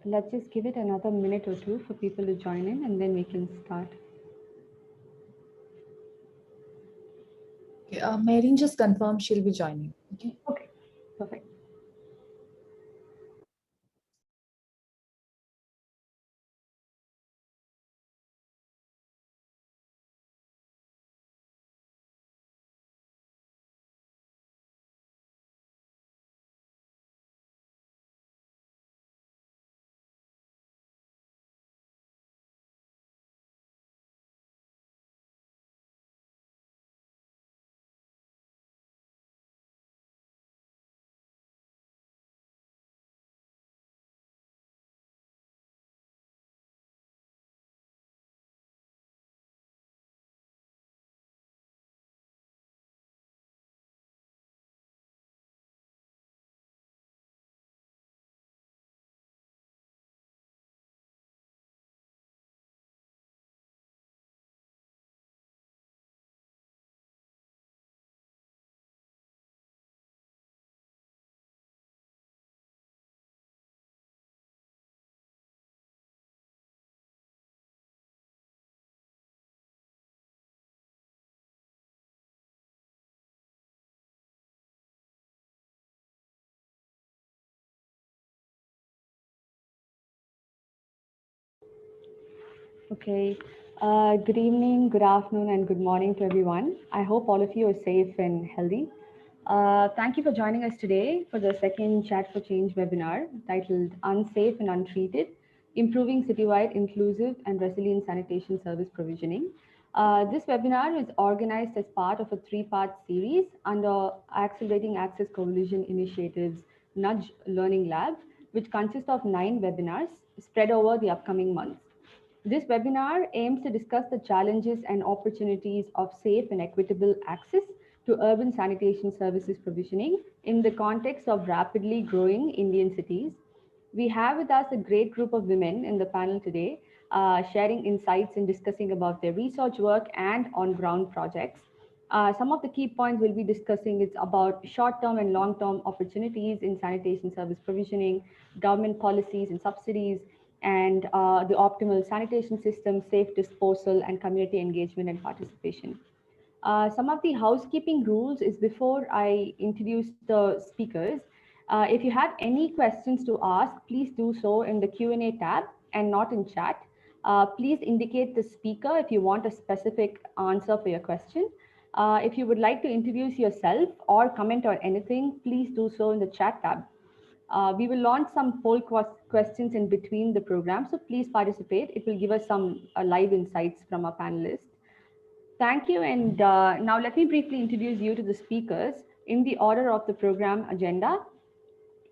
Let's just give it another minute or two for people to join in and then we can start. Okay, Marin just confirmed she'll be joining. Okay. Okay, perfect. Okay. Good evening, good afternoon, and good morning to everyone. I hope all of you are safe and healthy. Thank you for joining us today for the second Chat for Change webinar titled Unsafe and Untreated, Improving Citywide Inclusive and Resilient Sanitation Service Provisioning. This webinar is organized as part of a three-part series under Accelerating Access Coalition Initiative's Nudge Learning Lab, which consists of 9 webinars spread over the upcoming months. This webinar aims to discuss the challenges and opportunities of safe and equitable access to urban sanitation services provisioning in the context of rapidly growing Indian cities. We have with us a great group of women in the panel today, sharing insights and discussing about their research work and on-ground projects. Some of the key points we'll be discussing is about short-term and long-term opportunities in sanitation service provisioning, government policies and subsidies, and the optimal sanitation system, safe disposal, and community engagement and participation. Some of the housekeeping rules is before I introduce the speakers. If you have any questions to ask, please do so in the Q&A tab and not in chat. Please indicate the speaker if you want a specific answer for your question. If you would like to introduce yourself or comment on anything, please do so in the chat tab. We will launch some poll questions in between the program, so please participate. It will give us some live insights from our panelists. Thank you. And now let me briefly introduce you to the speakers in the order of the program agenda.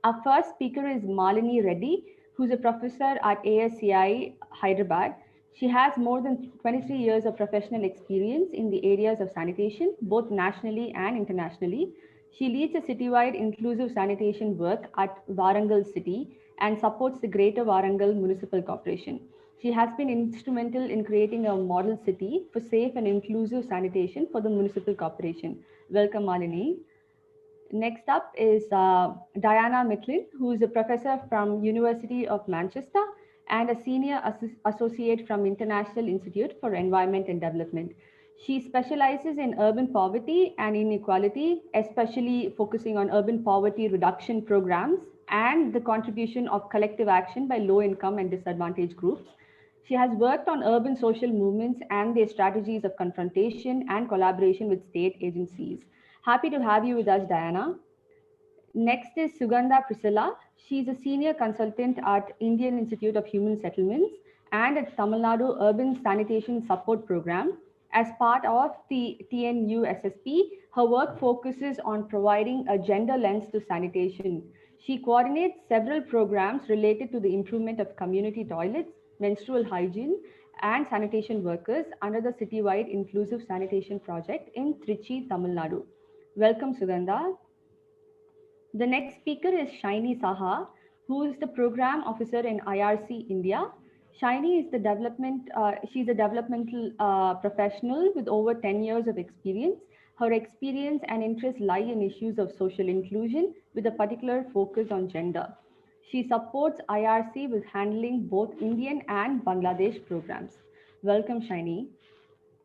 Our first speaker is Malini Reddy, who's a professor at ASCI Hyderabad. She has more than 23 years of professional experience in the areas of sanitation, both nationally and internationally. She leads a citywide inclusive sanitation work at Warangal City and supports the Greater Warangal Municipal Corporation. She has been instrumental in creating a model city for safe and inclusive sanitation for the municipal corporation. Welcome, Malini. Next up is Diana Micklin, who is a professor from University of Manchester and a senior associate from International Institute for Environment and Development. She specializes in urban poverty and inequality, especially focusing on urban poverty reduction programs and the contribution of collective action by low income and disadvantaged groups. She has worked on urban social movements and their strategies of confrontation and collaboration with state agencies. Happy to have you with us, Diana. Next is Sugandha Priscilla. She's a senior consultant at Indian Institute of Human Settlements and at Tamil Nadu Urban Sanitation Support Program. As part of the TNU SSP, her work focuses on providing a gender lens to sanitation. She coordinates several programs related to the improvement of community toilets, menstrual hygiene, and sanitation workers under the Citywide Inclusive Sanitation Project in Trichy, Tamil Nadu. Welcome, Sugandha. The next speaker is Shaini Saha, who is the program officer in IRC India. Shaini is the she's a developmental professional with over 10 years of experience. Her experience and interests lie in issues of social inclusion with a particular focus on gender. She supports IRC with handling both Indian and Bangladesh programs. Welcome, Shiny.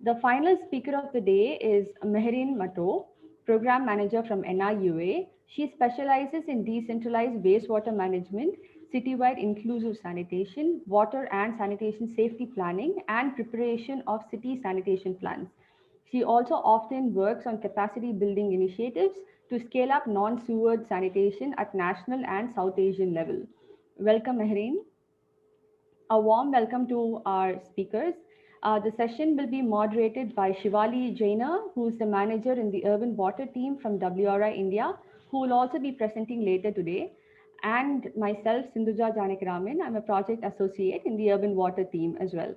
The final speaker of the day is Mehreen Mato, Program Manager from NIUA. She specializes in decentralized wastewater management, citywide inclusive sanitation, water and sanitation safety planning, and preparation of city sanitation plans. She also often works on capacity building initiatives to scale up non-sewered sanitation at national and South Asian level. Welcome, Mehreen. A warm welcome to our speakers. The session will be moderated by Shivali Jaina, who is the manager in the urban water team from WRI India, who will also be presenting later today, and myself, Sindhuja Janakiraman. I'm a project associate in the urban water team as well.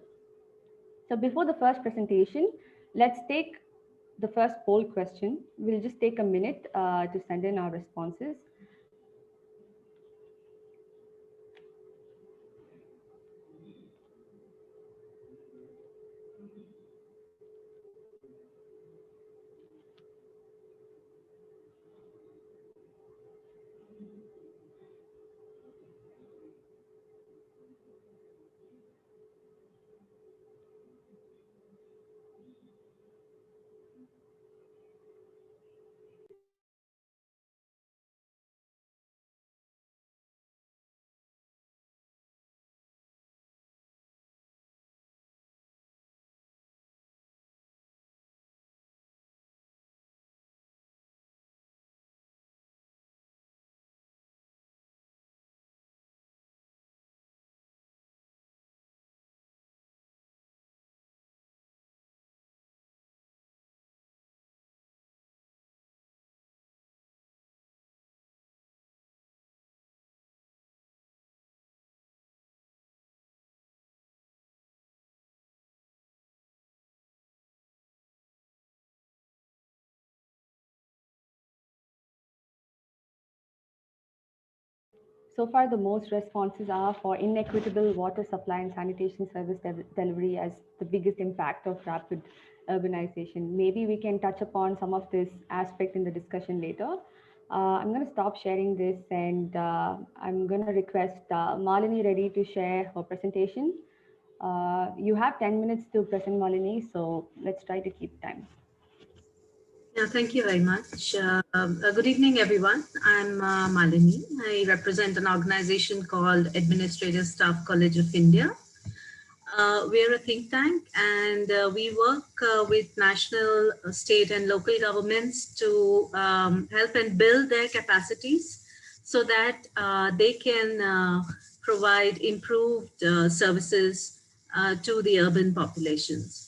So before the first presentation, let's take the first poll question. We'll just take a minute to send in our responses. So far, the most responses are for inequitable water supply and sanitation service delivery as the biggest impact of rapid urbanization. Maybe we can touch upon some of this aspect in the discussion later. I'm going to stop sharing this and I'm going to request Malini Reddy to share her presentation. You have 10 minutes to present, Malini, so let's try to keep time. Yeah, thank you very much. Good evening, everyone. I'm Malini. I represent an organization called Administrative Staff College of India. We're a think tank and we work with national, state and local governments to help and build their capacities so that they can provide improved services to the urban populations.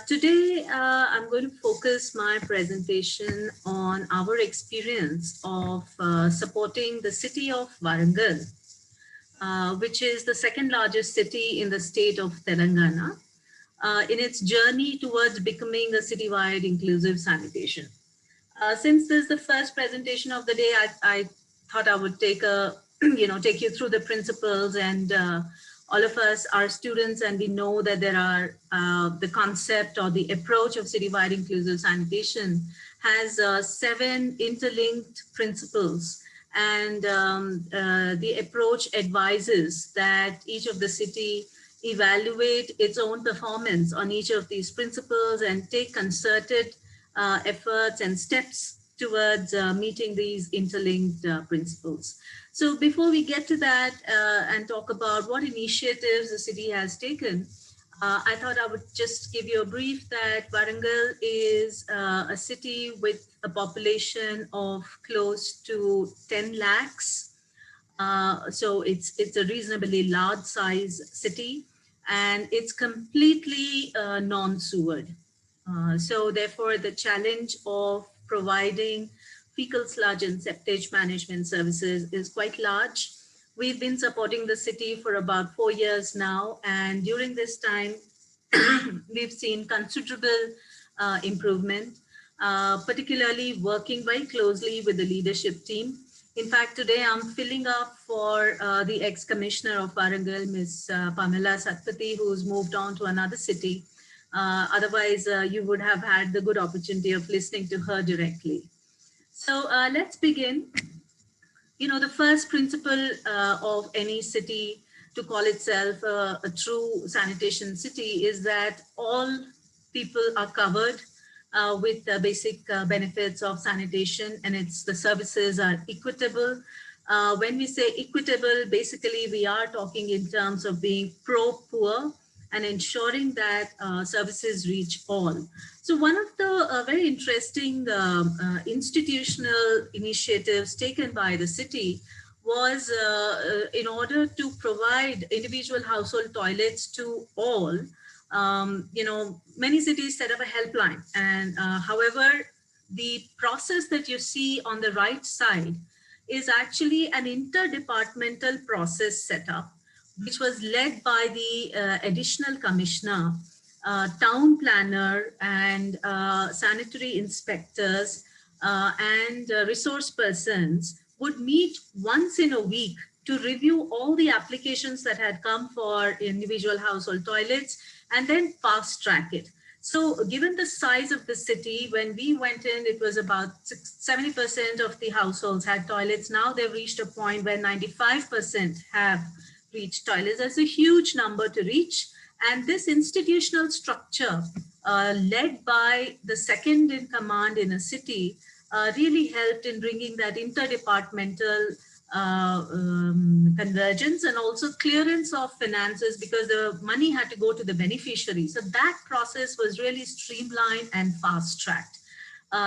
Today, I'm going to focus my presentation on our experience of supporting the city of Warangal, which is the second largest city in the state of Telangana, in its journey towards becoming a citywide inclusive sanitation. Since this is the first presentation of the day, I thought I would take take you through the principles and all of us are students and we know that there are the concept or the approach of citywide inclusive sanitation has 7 interlinked principles and the approach advises that each of the city evaluate its own performance on each of these principles and take concerted efforts and steps towards meeting these interlinked principles. So before we get to that and talk about what initiatives the city has taken, I thought I would just give you a brief that Warangal is a city with a population of close to 10 lakhs. So it's a reasonably large size city and it's completely non-sewered. So therefore, the challenge of providing fecal sludge and septage management services is quite large. We've been supporting the city for about 4 years now, and during this time, we've seen considerable improvement, particularly working very closely with the leadership team. In fact, today I'm filling up for the ex-commissioner of Warangal, Ms. Pamela Satpathy, who's moved on to another city. Otherwise, you would have had the good opportunity of listening to her directly. So let's begin. the first principle of any city to call itself a true sanitation city is that all people are covered with the basic benefits of sanitation, and the services are equitable. When we say equitable, basically we are talking in terms of being pro-poor and ensuring that services reach all. So one of the very interesting institutional initiatives taken by the city was in order to provide individual household toilets to all. Many cities set up a helpline, and however, the process that you see on the right side is actually an interdepartmental process set up, which was led by the additional commissioner, town planner, and sanitary inspectors and resource persons would meet once in a week to review all the applications that had come for individual household toilets and then fast track it. So given the size of the city, when we went in, it was about 70% of the households had toilets. Now they've reached a point where 95% have reached toilets. That's a huge number to reach. And this institutional structure, led by the second in command in a city, really helped in bringing that interdepartmental convergence and also clearance of finances, because the money had to go to the beneficiary. So that process was really streamlined and fast-tracked.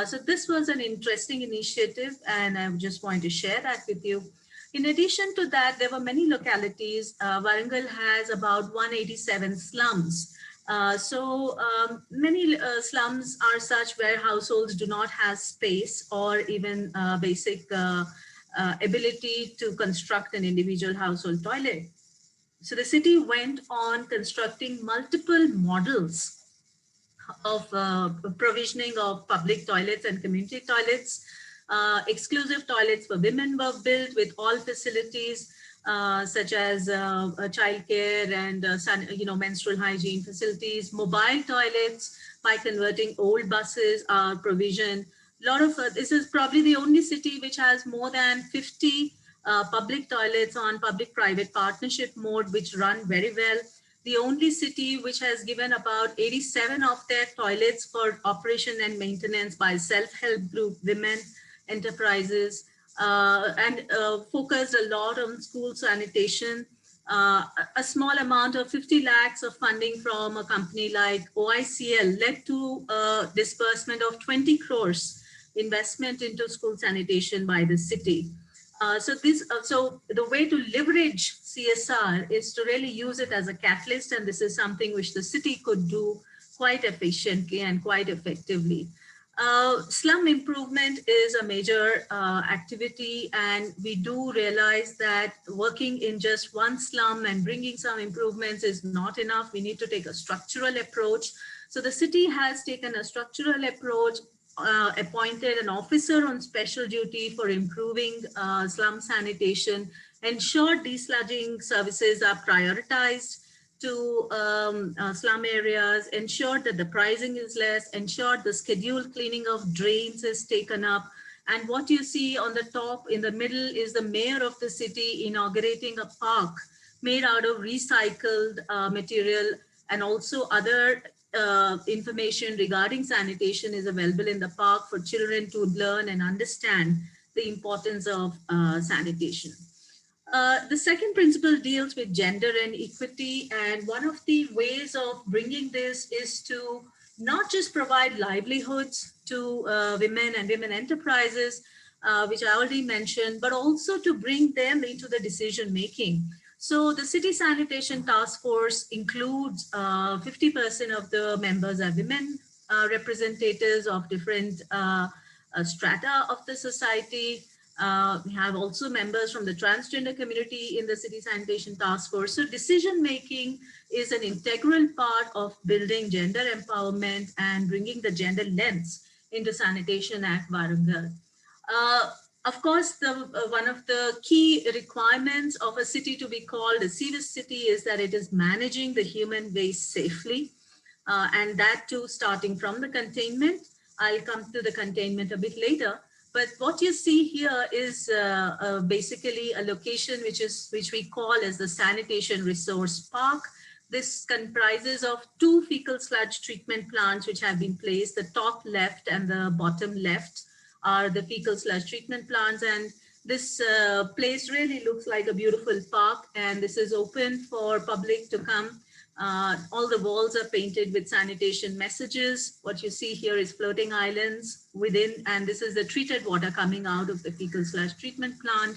So this was an interesting initiative, and I just want to share that with you. In addition to that, there were many localities. Warangal has about 187 slums. Many slums are such where households do not have space or even basic ability to construct an individual household toilet. So the city went on constructing multiple models of provisioning of public toilets and community toilets. Exclusive toilets for women were built with all facilities such as childcare and menstrual hygiene facilities. Mobile toilets by converting old buses are provisioned. This is probably the only city which has more than 50 public toilets on public-private partnership mode, which run very well. The only city which has given about 87 of their toilets for operation and maintenance by self-help group women enterprises, and focused a lot on school sanitation. A small amount of 50 lakhs of funding from a company like OICL led to a disbursement of 20 crores investment into school sanitation by the city. So the way to leverage CSR is to really use it as a catalyst, and this is something which the city could do quite efficiently and quite effectively. Slum improvement is a major activity, and we do realize that working in just one slum and bringing some improvements is not enough. We need to take a structural approach. So the city has taken a structural approach, appointed an officer on special duty for improving slum sanitation, ensured desludging services are prioritized to slum areas, ensured that the pricing is less, ensured the scheduled cleaning of drains is taken up. And what you see on the top in the middle is the mayor of the city inaugurating a park made out of recycled material, and also other information regarding sanitation is available in the park for children to learn and understand the importance of sanitation. The second principle deals with gender and equity, and one of the ways of bringing this is to not just provide livelihoods to women and women enterprises, which I already mentioned, but also to bring them into the decision making. So the City Sanitation Task Force includes 50% of the members are women, representatives of different strata of the society. We have also members from the transgender community in the City Sanitation Task Force. So decision making is an integral part of building gender empowerment and bringing the gender lens into sanitation at Warangal. Of course, one of the key requirements of a city to be called a sewerage city is that it is managing the human waste safely, and that too starting from the containment. I'll come to the containment a bit later. But what you see here is basically a location which we call as the Sanitation Resource Park. This comprises of two fecal sludge treatment plants which have been placed. The top left and the bottom left are the fecal sludge treatment plants, and this place really looks like a beautiful park, and this is open for public to come. All the walls are painted with sanitation messages. What you see here is floating islands within, and this is the treated water coming out of the fecal sludge treatment plant.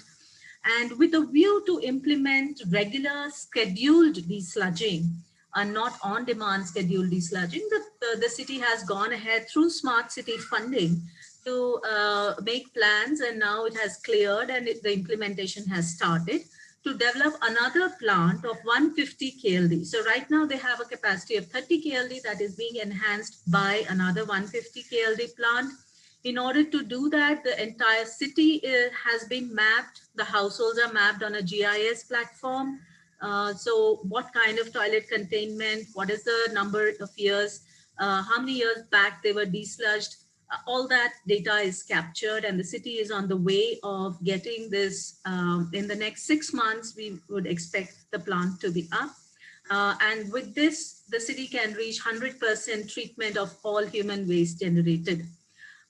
And with a view to implement regular scheduled desludging, not on-demand scheduled desludging, the city has gone ahead through smart city funding to make plans, and now it has cleared and the implementation has started to develop another plant of 150 KLD. So right now they have a capacity of 30 KLD that is being enhanced by another 150 KLD plant. In order to do that, the entire city has been mapped. The households are mapped on a GIS platform. So what kind of toilet containment, what is the number of years, how many years back they were desludged, all that data is captured, and the city is on the way of getting this. In the next 6 months, we would expect the plant to be up. And with this, the city can reach 100% treatment of all human waste generated.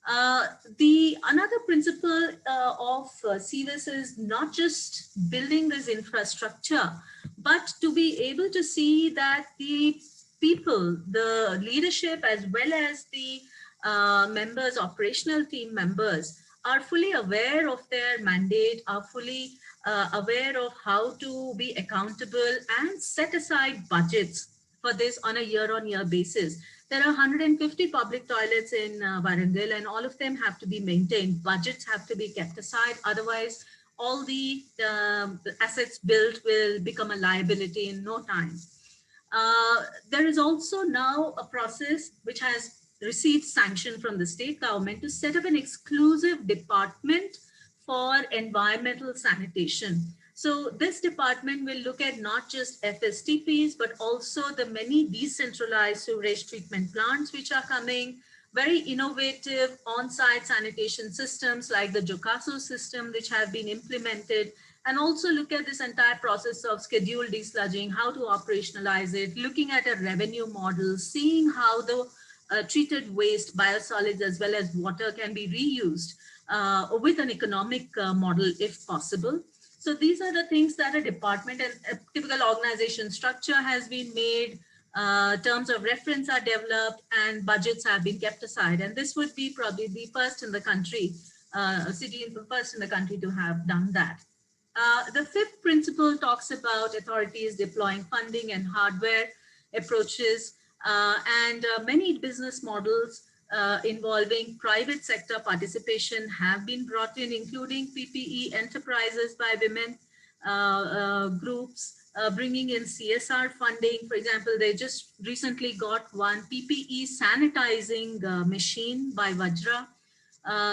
The another principle of CVIS is not just building this infrastructure, but to be able to see that the people, the leadership, as well as the members, operational team members, are fully aware of their mandate, are fully aware of how to be accountable and set aside budgets for this on a year-on-year basis. There are 150 public toilets in Warangal, and all of them have to be maintained. Budgets have to be kept aside. Otherwise, all the assets built will become a liability in no time. There is also now a process which has received sanction from the state government to set up an exclusive department for environmental sanitation. So this department will look at not just FSTPs, but also the many decentralized sewage treatment plants which are coming, very innovative on-site sanitation systems like the Jokaso system, which have been implemented, and also look at this entire process of scheduled desludging, how to operationalize it, looking at a revenue model, seeing how the treated waste, biosolids, as well as water can be reused with an economic model if possible. So these are the things that a department and a typical organization structure has been made, terms of reference are developed, and budgets have been kept aside. And this would be probably the first in the country, city first in the country to have done that. The fifth principle talks about authorities deploying funding and hardware approaches, and many business models involving private sector participation have been brought in, including PPE enterprises by women groups, bringing in CSR funding. For example, they just recently got one PPE sanitizing machine by Vajra.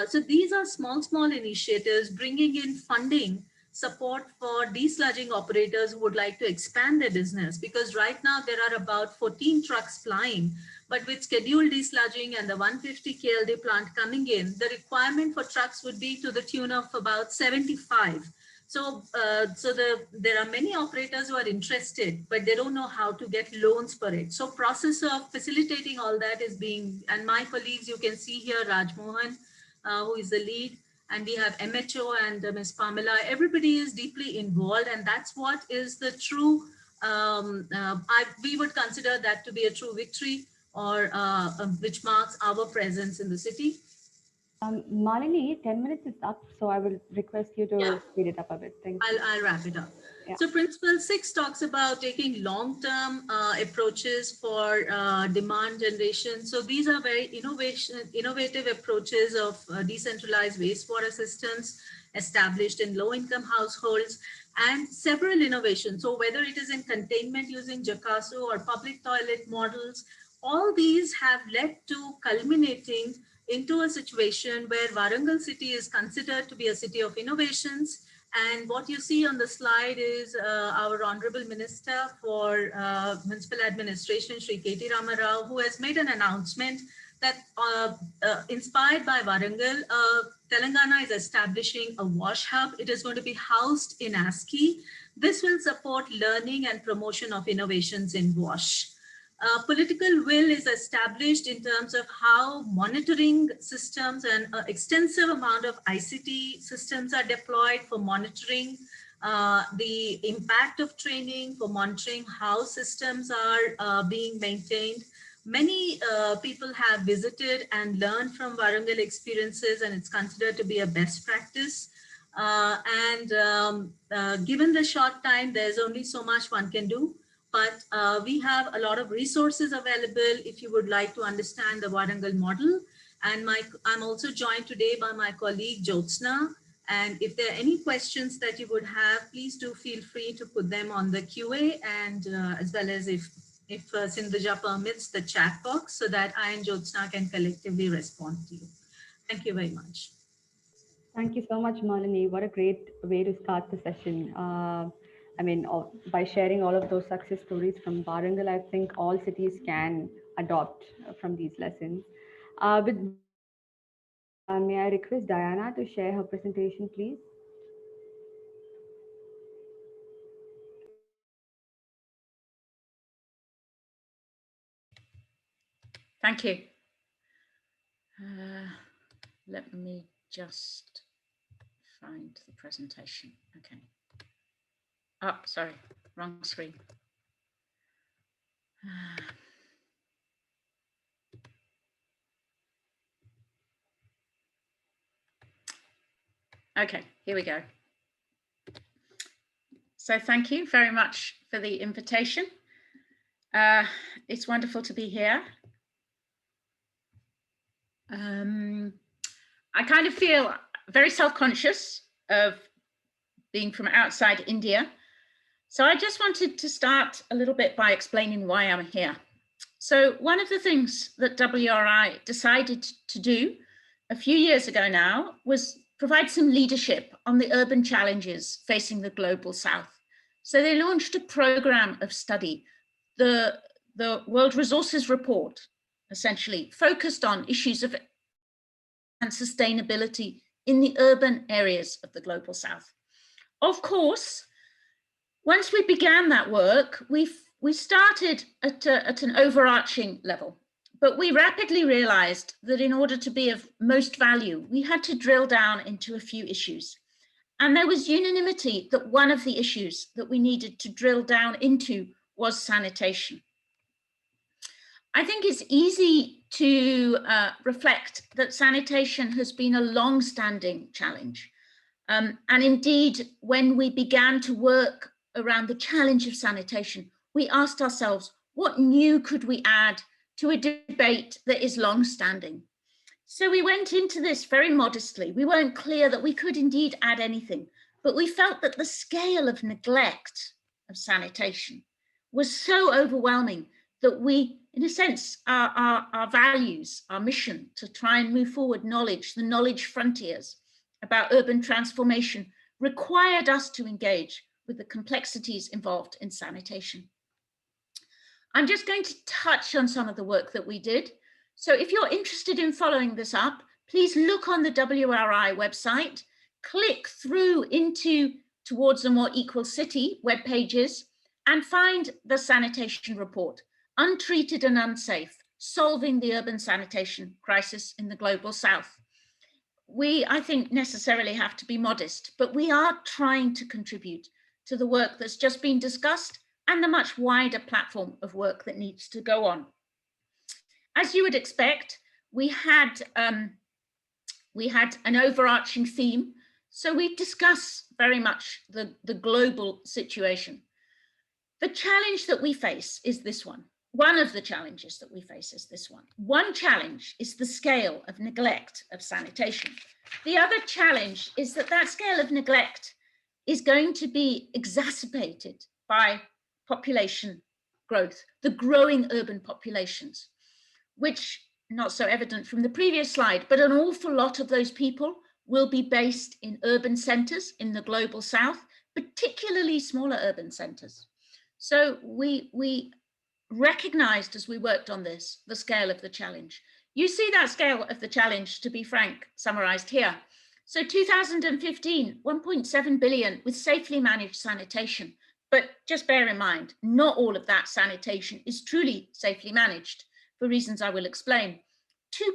So these are small initiatives bringing in funding support for desludging operators who would like to expand their business, because right now there are about 14 trucks plying, but with scheduled desludging and the 150 KLD plant coming in, the requirement for trucks would be to the tune of about 75. So, there are many operators who are interested, but they don't know how to get loans for it. So process of facilitating all that is being, and my colleagues, you can see here, Raj Mohan, who is the lead, and we have MHO and Ms. Pamela. Everybody is deeply involved, and that's what is the true, we would consider that to be a true victory, or which marks our presence in the city. Malini, 10 minutes is up, so I will request you to speed it up a bit. Thank you. I'll wrap it up. Yeah. So principle 6 talks about taking long-term approaches for demand generation. So these are very innovative approaches of decentralized wastewater systems established in low-income households, and several innovations. So whether it is in containment using Jakasu or public toilet models, all these have led to culminating into a situation where Warangal city is considered to be a city of innovations. And what you see on the slide is our Honorable Minister for Municipal Administration, Shri K.T. Ramarao, who has made an announcement that inspired by Warangal, Telangana is establishing a WASH hub. It is going to be housed in ASCII. This will support learning and promotion of innovations in WASH. Political will is established in terms of how monitoring systems and an extensive amount of ICT systems are deployed for monitoring the impact of training, for monitoring how systems are being maintained. Many people have visited and learned from Warangal experiences, and it's considered to be a best practice. Given the short time, there's only so much one can do. But we have a lot of resources available if you would like to understand the Warangal model. And I'm also joined today by my colleague Jyotsna. And if there are any questions that you would have, please do feel free to put them on the QA, and as well as if Sindhuja permits, the chat box, so that I and Jyotsna can collectively respond to you. Thank you very much. Thank you so much, Malini. What a great way to start the session. By sharing all of those success stories from Warangal, I think all cities can adopt from these lessons. With that, may I request Diana to share her presentation, please? Thank you. Let me just find the presentation. Okay. Oh, sorry, wrong screen. Okay, here we go. So thank you very much for the invitation. It's wonderful to be here. I kind of feel very self-conscious of being from outside India. So I just wanted to start a little bit by explaining why I'm here. So one of the things that WRI decided to do a few years ago now was provide some leadership on the urban challenges facing the global south. So they launched a program of study, the World Resources Report, essentially focused on issues of and sustainability in the urban areas of the global south. Of course, once we began that work, we started at an overarching level, but we rapidly realized that in order to be of most value, we had to drill down into a few issues. And there was unanimity that one of the issues that we needed to drill down into was sanitation. I think it's easy to reflect that sanitation has been a long-standing challenge. And indeed, when we began to work around the challenge of sanitation, we asked ourselves, what new could we add to a debate that is long-standing? So we went into this very modestly. We weren't clear that we could indeed add anything, but we felt that the scale of neglect of sanitation was so overwhelming that we, in a sense, our values, our mission to try and move forward knowledge, the knowledge frontiers about urban transformation required us to engage with the complexities involved in sanitation. I'm just going to touch on some of the work that we did. So if you're interested in following this up, please look on the WRI website, click through into Towards a More Equal City web pages, and find the sanitation report, Untreated and Unsafe, Solving the Urban Sanitation Crisis in the Global South. We, I think, necessarily have to be modest, but we are trying to contribute to the work that's just been discussed and the much wider platform of work that needs to go on. As you would expect, we had an overarching theme, so we discuss very much the global situation. The challenge that we face is this one. One of the challenges that we face is this one. One challenge is the scale of neglect of sanitation. The other challenge is that scale of neglect is going to be exacerbated by population growth, the growing urban populations, which, not so evident from the previous slide, but an awful lot of those people will be based in urban centers in the global south, particularly smaller urban centers. So we recognized as we worked on this, the scale of the challenge. You see that scale of the challenge, to be frank, summarized here. So 2015, 1.7 billion with safely managed sanitation. But just bear in mind, not all of that sanitation is truly safely managed for reasons I will explain.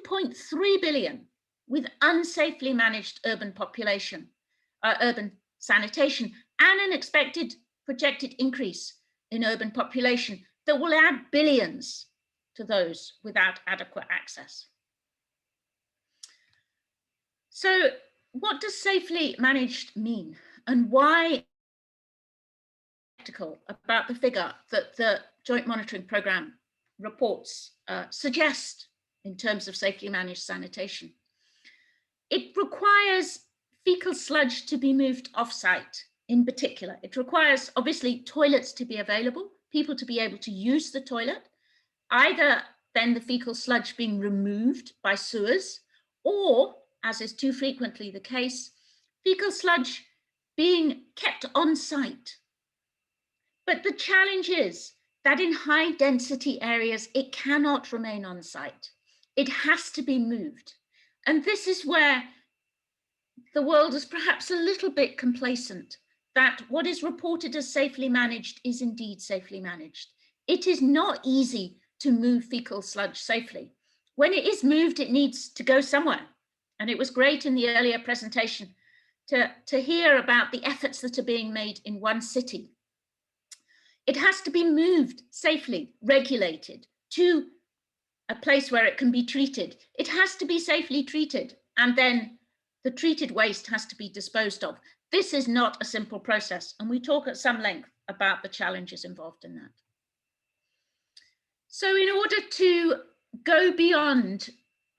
2.3 billion with unsafely managed urban population, urban sanitation, and an expected projected increase in urban population that will add billions to those without adequate access. So what does safely managed mean, and why about the figure that the Joint Monitoring Programme reports suggest in terms of safely managed sanitation? It requires fecal sludge to be moved off-site. In particular, it requires obviously toilets to be available, people to be able to use the toilet, either then the fecal sludge being removed by sewers, or, as is too frequently the case, fecal sludge being kept on site. But the challenge is that in high density areas, it cannot remain on site. It has to be moved. And this is where the world is perhaps a little bit complacent, that what is reported as safely managed is indeed safely managed. It is not easy to move fecal sludge safely. When it is moved, it needs to go somewhere. And it was great in the earlier presentation to hear about the efforts that are being made in one city. It has to be moved safely, regulated to a place where it can be treated. It has to be safely treated, and then the treated waste has to be disposed of. This is not a simple process, and we talk at some length about the challenges involved in that. So in order to go beyond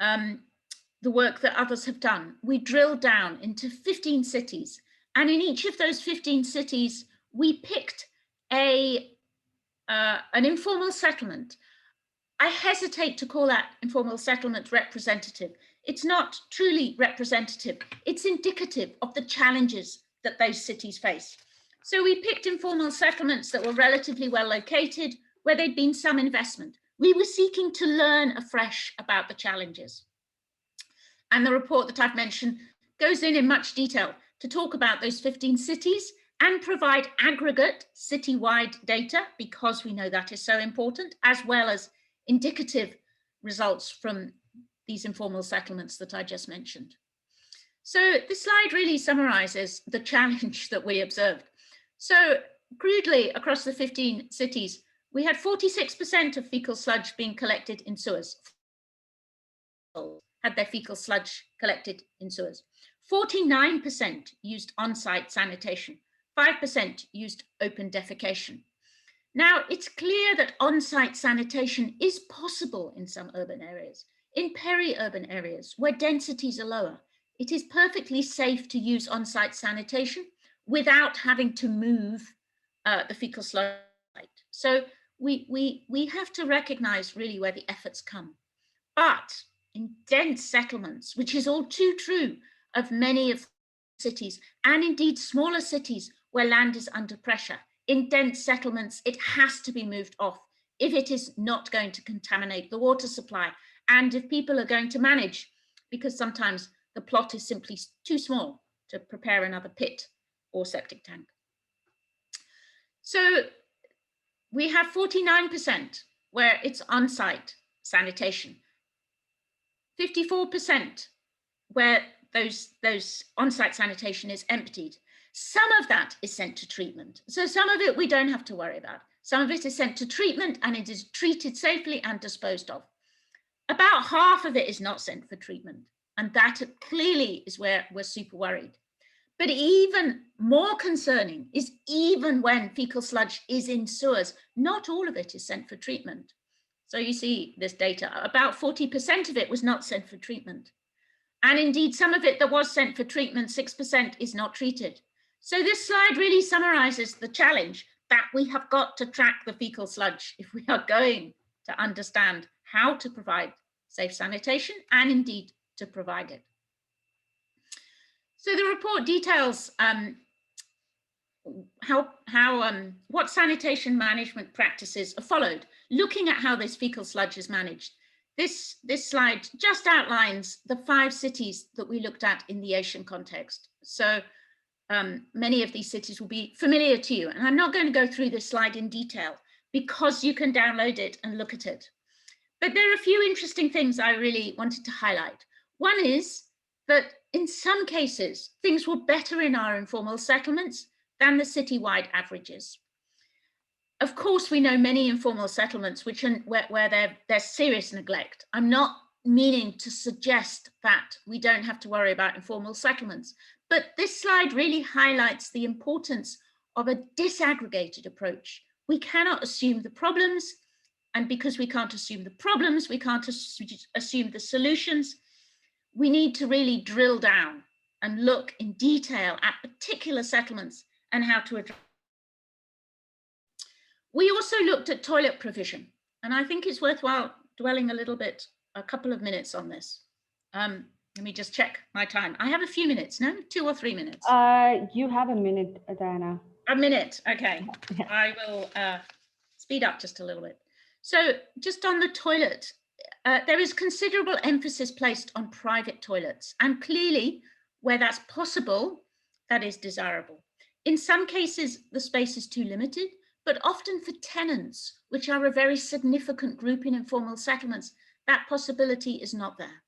the work that others have done, we drilled down into 15 cities, and in each of those 15 cities, we picked an informal settlement. I hesitate to call that informal settlement representative. It's not truly representative. It's indicative of the challenges that those cities face. So we picked informal settlements that were relatively well located, where there'd been some investment. We were seeking to learn afresh about the challenges. And the report that I've mentioned goes in much detail to talk about those 15 cities and provide aggregate citywide data, because we know that is so important, as well as indicative results from these informal settlements that I just mentioned. So this slide really summarizes the challenge that we observed. So crudely, across the 15 cities, we had 46% of fecal sludge being collected in sewers. Had their fecal sludge collected in sewers. 49% used on-site sanitation. 5% used open defecation. Now, it's clear that on-site sanitation is possible in some urban areas. In peri-urban areas where densities are lower, it is perfectly safe to use on-site sanitation without having to move the fecal sludge. So we have to recognize really where the efforts come. But in dense settlements, which is all too true of many of the cities, and indeed smaller cities where land is under pressure, in dense settlements, it has to be moved off if it is not going to contaminate the water supply, and if people are going to manage, because sometimes the plot is simply too small to prepare another pit or septic tank. So we have 49% where it's on-site sanitation, 54% where those on-site sanitation is emptied. Some of that is sent to treatment. So some of it we don't have to worry about. Some of it is sent to treatment and it is treated safely and disposed of. About half of it is not sent for treatment. And that clearly is where we're super worried. But even more concerning is even when fecal sludge is in sewers, not all of it is sent for treatment. So you see this data, about 40% of it was not sent for treatment. And indeed, some of it that was sent for treatment, 6% is not treated. So this slide really summarizes the challenge that we have got to track the fecal sludge if we are going to understand how to provide safe sanitation and indeed to provide it. So the report details what sanitation management practices are followed, looking at how this fecal sludge is managed. this slide just outlines the 5 cities that we looked at in the Asian context. So many of these cities will be familiar to you, and I'm not going to go through this slide in detail because you can download it and look at it. But there are a few interesting things I really wanted to highlight. One is that in some cases, things were better in our informal settlements than the citywide averages. Of course, we know many informal settlements where there's serious neglect. I'm not meaning to suggest that we don't have to worry about informal settlements, but this slide really highlights the importance of a disaggregated approach. We cannot assume the problems, and because we can't assume the problems, we can't assume the solutions. We need to really drill down and look in detail at particular settlements and how to address. We also looked at toilet provision, and I think it's worthwhile dwelling a couple of minutes on this. Let me just check my time. I have a few minutes, no? 2 or 3 minutes? You have a minute, Diana. A minute, okay. Yeah. I will speed up just a little bit. So just on the toilet, there is considerable emphasis placed on private toilets, and clearly where that's possible, that is desirable. In some cases, the space is too limited, but often for tenants, which are a very significant group in informal settlements, that possibility is not there.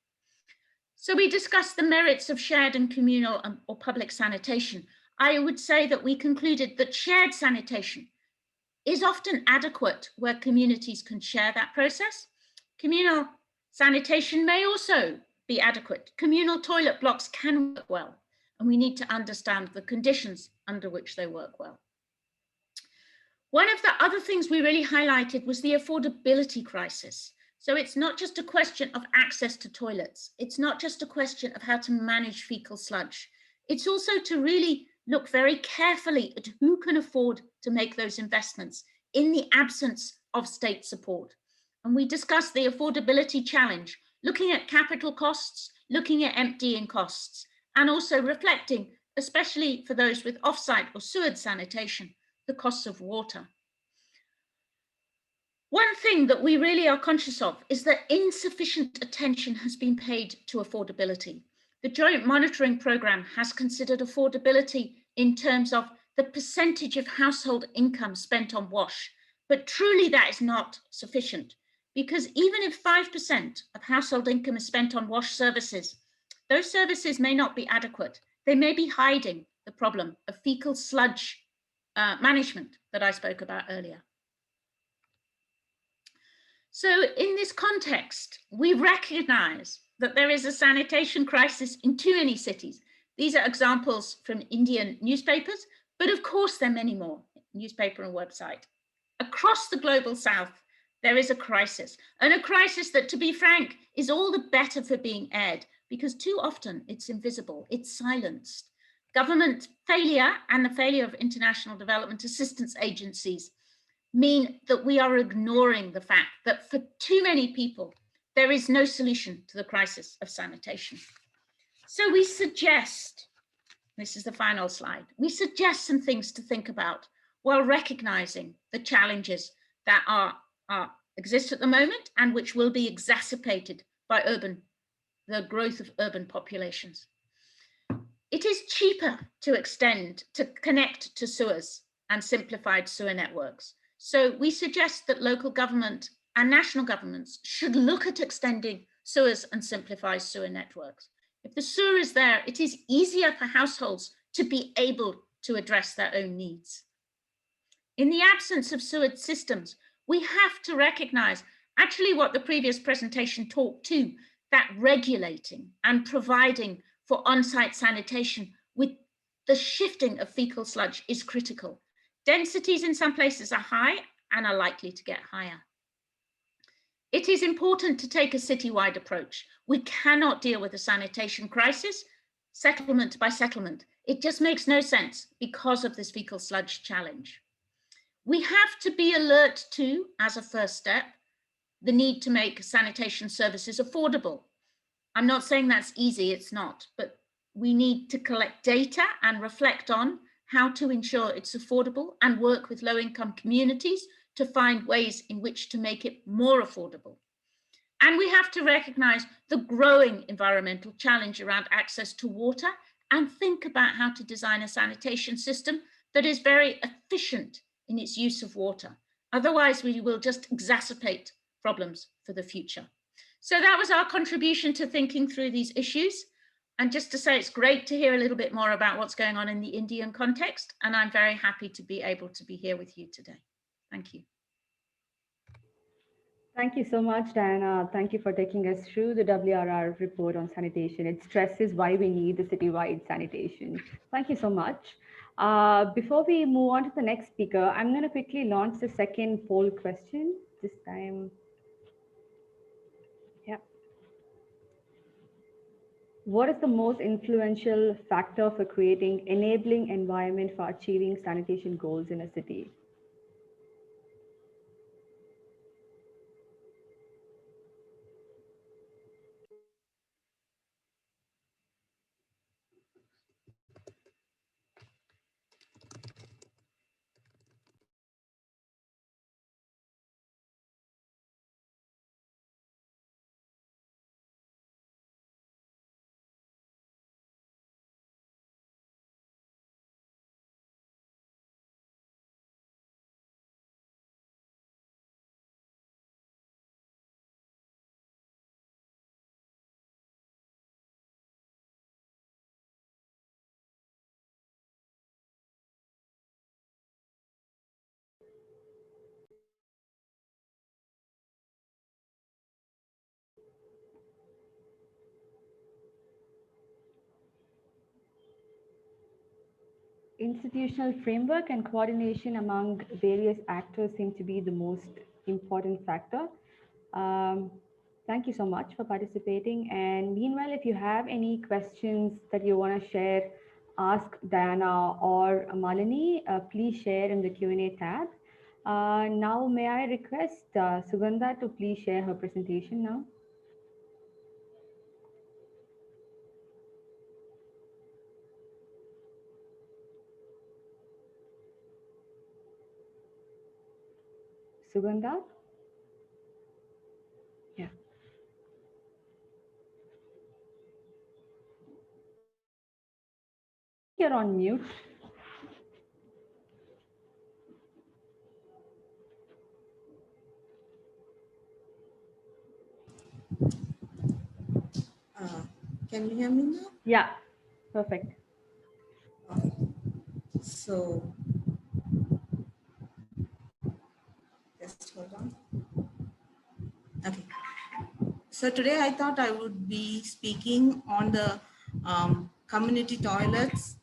So we discussed the merits of shared and communal or public sanitation. I would say that we concluded that shared sanitation is often adequate where communities can share that process. Communal sanitation may also be adequate. Communal toilet blocks can work well, and we need to understand the conditions under which they work well. One of the other things we really highlighted was the affordability crisis. So it's not just a question of access to toilets. It's not just a question of how to manage fecal sludge. It's also to really look very carefully at who can afford to make those investments in the absence of state support. And we discussed the affordability challenge, looking at capital costs, looking at emptying costs, and also reflecting, especially for those with offsite or sewered sanitation, the costs of water. One thing that we really are conscious of is that insufficient attention has been paid to affordability. The Joint Monitoring Programme has considered affordability in terms of the percentage of household income spent on wash, but truly that is not sufficient, because even if 5% of household income is spent on wash services, those services may not be adequate. They may be hiding the problem of fecal sludge management that I spoke about earlier. So in this context, we recognize that there is a sanitation crisis in too many cities. These are examples from Indian newspapers, but of course there are many more, newspaper and website. Across the global south, there is a crisis, and a crisis that, to be frank, is all the better for being aired, because too often it's invisible, it's silenced. Government failure and the failure of international development assistance agencies mean that we are ignoring the fact that for too many people, there is no solution to the crisis of sanitation. So we suggest, this is the final slide, we suggest some things to think about while recognizing the challenges that exist at the moment and which will be exacerbated by the growth of urban populations. It is cheaper to connect to sewers and simplified sewer networks. So we suggest that local government and national governments should look at extending sewers and simplified sewer networks. If the sewer is there, it is easier for households to be able to address their own needs. In the absence of sewered systems, we have to recognize actually what the previous presentation talked to, that regulating and providing for on-site sanitation with the shifting of fecal sludge is critical. Densities in some places are high and are likely to get higher. It is important to take a citywide approach. We cannot deal with a sanitation crisis settlement by settlement. It just makes no sense because of this fecal sludge challenge. We have to be alert to, as a first step, the need to make sanitation services affordable. I'm not saying that's easy, it's not, but we need to collect data and reflect on how to ensure it's affordable and work with low-income communities to find ways in which to make it more affordable. And we have to recognize the growing environmental challenge around access to water and think about how to design a sanitation system that is very efficient in its use of water. Otherwise, we will just exacerbate problems for the future. So that was our contribution to thinking through these issues. And just to say, it's great to hear a little bit more about what's going on in the Indian context. And I'm very happy to be able to be here with you today. Thank you. Thank you so much, Diana. Thank you for taking us through the WRR report on sanitation. It stresses why we need the citywide sanitation. Thank you so much. Before we move on to the next speaker, I'm going to quickly launch the second poll question. This time, yeah. What is the most influential factor for creating enabling environment for achieving sanitation goals in a city? Institutional framework and coordination among various actors seem to be the most important factor. Um, Thank you so much for participating. And meanwhile, if you have any questions that you want to share, ask Diana or Malini, please share in the Q&A tab. Now, may I request Sugandha to please share her presentation now? Sugandha? Yeah. You're on mute. Can you hear me now? Yeah, perfect. Okay. So, just hold on. Okay. So today I thought I would be speaking on the community toilets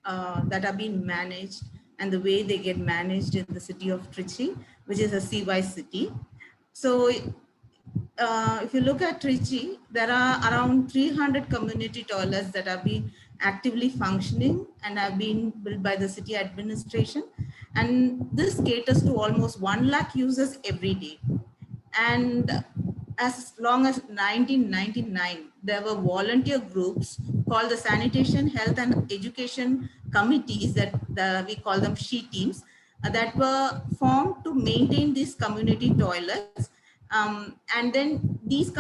that are being managed and the way they get managed in the city of Trichy, which is a seawide city. So if you look at Trichy, there are around 300 community toilets that are being actively functioning and have been built by the city administration. And this caters to almost 1 lakh users every day. And as long as 1999, there were volunteer groups called the Sanitation, Health and Education Committees that we call them SHE teams that were formed to maintain these community toilets. And then these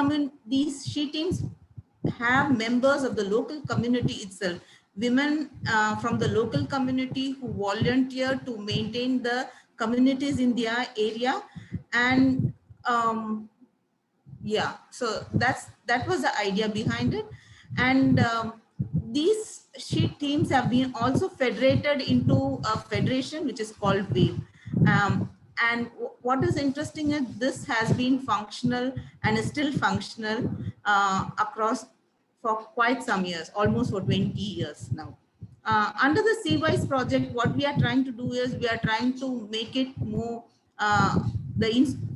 SHE teams have members of the local community itself, women from the local community who volunteer to maintain the communities in their area. And yeah, so that was the idea behind it. And these SHE teams have been also federated into a federation which is called WAVE. And what is interesting is this has been functional and is still functional across for quite some years, almost for 20 years now. Under the Seawise project, what we are trying to do is we are trying to make it more,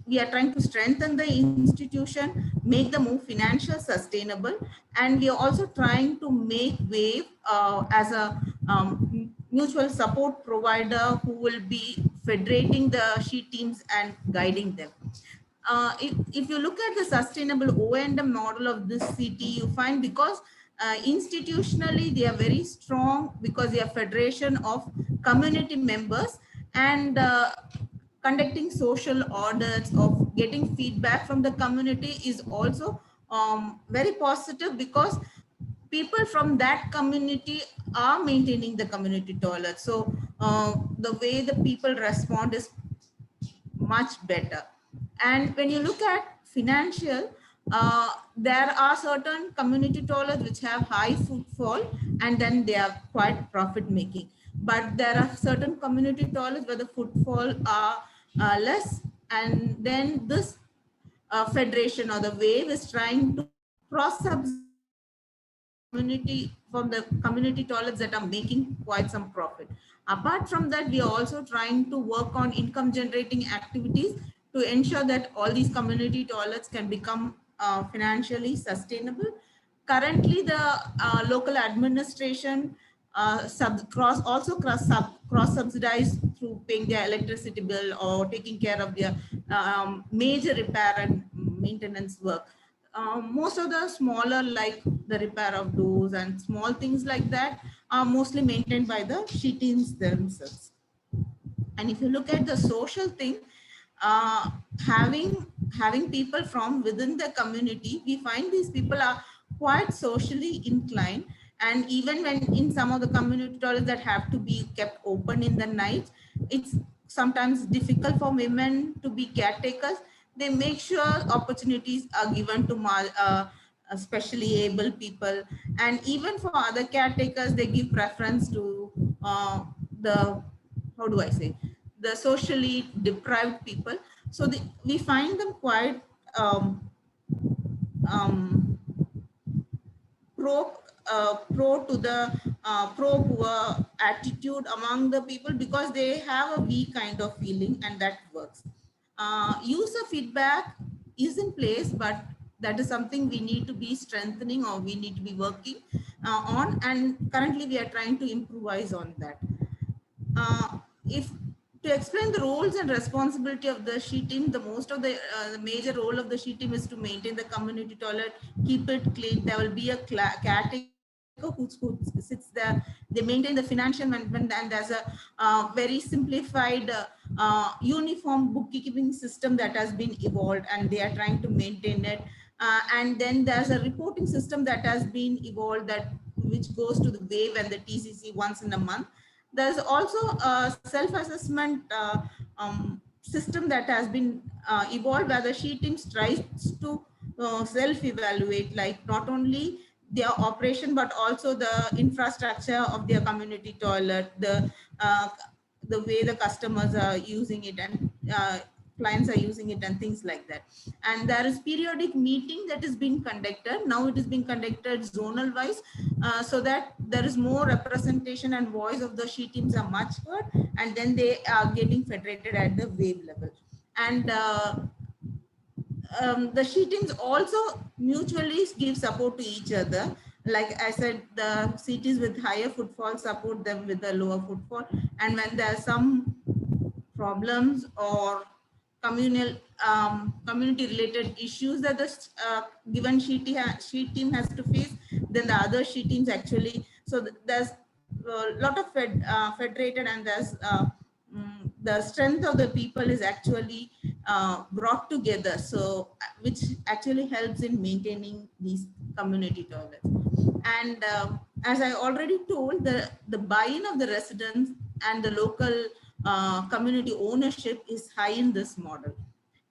we are trying to strengthen the institution, make them more financial sustainable, and we are also trying to make WAVE as a mutual support provider who will be federating the SHE teams and guiding them. If you look at the sustainable O&M model of this city, you find because institutionally they are very strong because they are federation of community members, and conducting social audits, of getting feedback from the community is also very positive, because people from that community are maintaining the community toilet. So the way the people respond is much better. And when you look at financial, there are certain community toilets which have high footfall and then they are quite profit making. But there are certain community toilets where the footfall are less, and then this federation or the wave is trying to cross subsidize community from the community toilets that are making quite some profit. Apart from that, we are also trying to work on income generating activities to ensure that all these community toilets can become financially sustainable. Currently, the local administration cross subsidized through paying their electricity bill or taking care of their major repair and maintenance work. Most of the smaller, like the repair of doors and small things like that, are mostly maintained by the she teams themselves. And if you look at the social thing, uh, having people from within the community, we find these people are quite socially inclined. And even when in some of the community toilets that have to be kept open in the night, it's sometimes difficult for women to be caretakers. They make sure opportunities are given to especially able people, and even for other caretakers they give preference to the, how do I say, the socially deprived people. So we find them quite um, pro pro to the pro poor attitude among the people, because they have a we kind of feeling, and that works. User feedback is in place, but that is something we need to be strengthening, or we need to be working on, and currently we are trying to improvise on that. If to explain the roles and responsibility of the she team, the major role of the she team is to maintain the community toilet, keep it clean. There will be a caretaker who sits there. They maintain the financial management, and there's a very simplified uniform bookkeeping system that has been evolved, and they are trying to maintain it. And then there's a reporting system that has been evolved, that which goes to the wave and the TCC once in a month. There's also a self-assessment system that has been evolved, where the she team tries to self-evaluate, like not only their operation, but also the infrastructure of their community toilet, the way the customers are using it, and clients are using it, and things like that. And there is periodic meeting that is being conducted. Now it is being conducted zonal wise, so that there is more representation and voice of the she teams are much heard, and then they are getting federated at the wave level. And the she teams also mutually give support to each other. Like I said, the cities with higher footfall support them with the lower footfall, and when there are some problems or community related issues that the given she team has to face, then the other she teams actually, so there's a lot of federated, and there's the strength of the people is actually brought together, so which actually helps in maintaining these community toilets. And as I already told, the buy-in of the residents and the local community ownership is high in this model.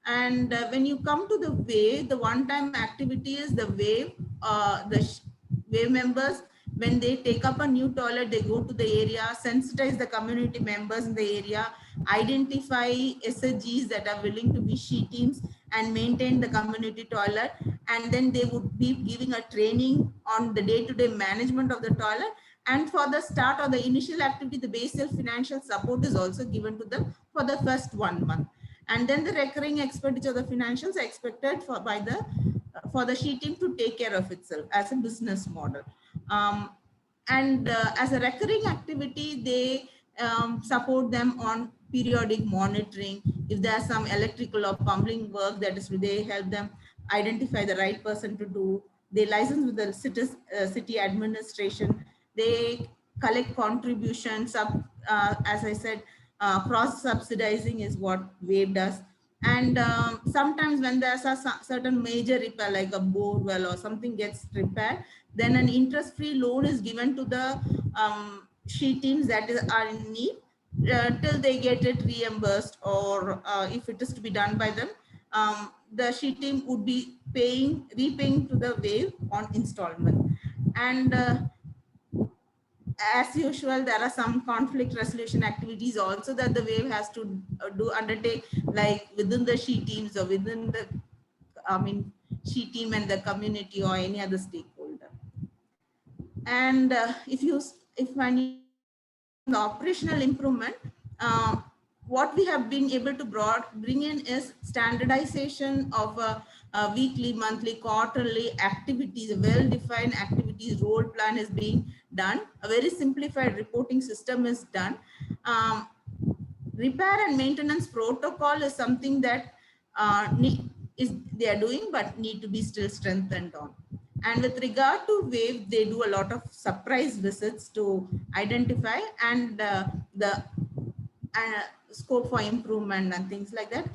And when you come to the wave, the one-time activity is the wave. Wave members, when they take up a new toilet, they go to the area, sensitize the community members in the area, identify SHGs that are willing to be she teams and maintain the community toilet. And then they would be giving a training on the day-to-day management of the toilet. And for the start or the initial activity, the basic financial support is also given to them for the first 1 month. And then the recurring expenditure of the financials are expected for the she team to take care of itself as a business model. And as a recurring activity, they support them on periodic monitoring. If there's some electrical or plumbing work, that is, they help them identify the right person to do. They license with the city administration. They collect contributions up, as I said, cross-subsidizing is what WAVE does. And sometimes when there's a certain major repair, like a bore well or something gets repaired, then an interest-free loan is given to the she teams that are in need till they get it reimbursed, or if it is to be done by them, the she team would be repaying to the WAVE on installment. And as usual, there are some conflict resolution activities also that the WAVE has to undertake, like within the she teams or within the, she team and the community or any other stakeholder. And if I need to speak on the operational improvement, what we have been able to bring in is standardization of weekly, monthly, quarterly activities. A well-defined activities role plan is being done. A very simplified reporting system is done. Repair and maintenance protocol is something that they are doing but need to be still strengthened on. And with regard to WAVE, they do a lot of surprise visits to identify and the scope for improvement and things like that.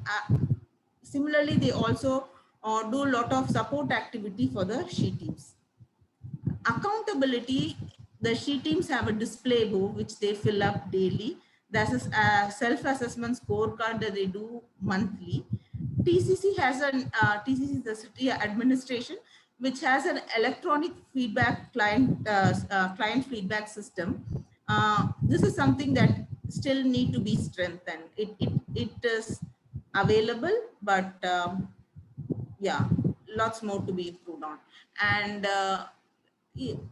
Similarly, they also do a lot of support activity for the she teams. Accountability, the she teams have a display book which they fill up daily. There's a self-assessment scorecard that they do monthly. TCC has an TCC is the city administration, which has an electronic feedback client feedback system. This is something that still need to be strengthened. It is available, but yeah, lots more to be improved on. And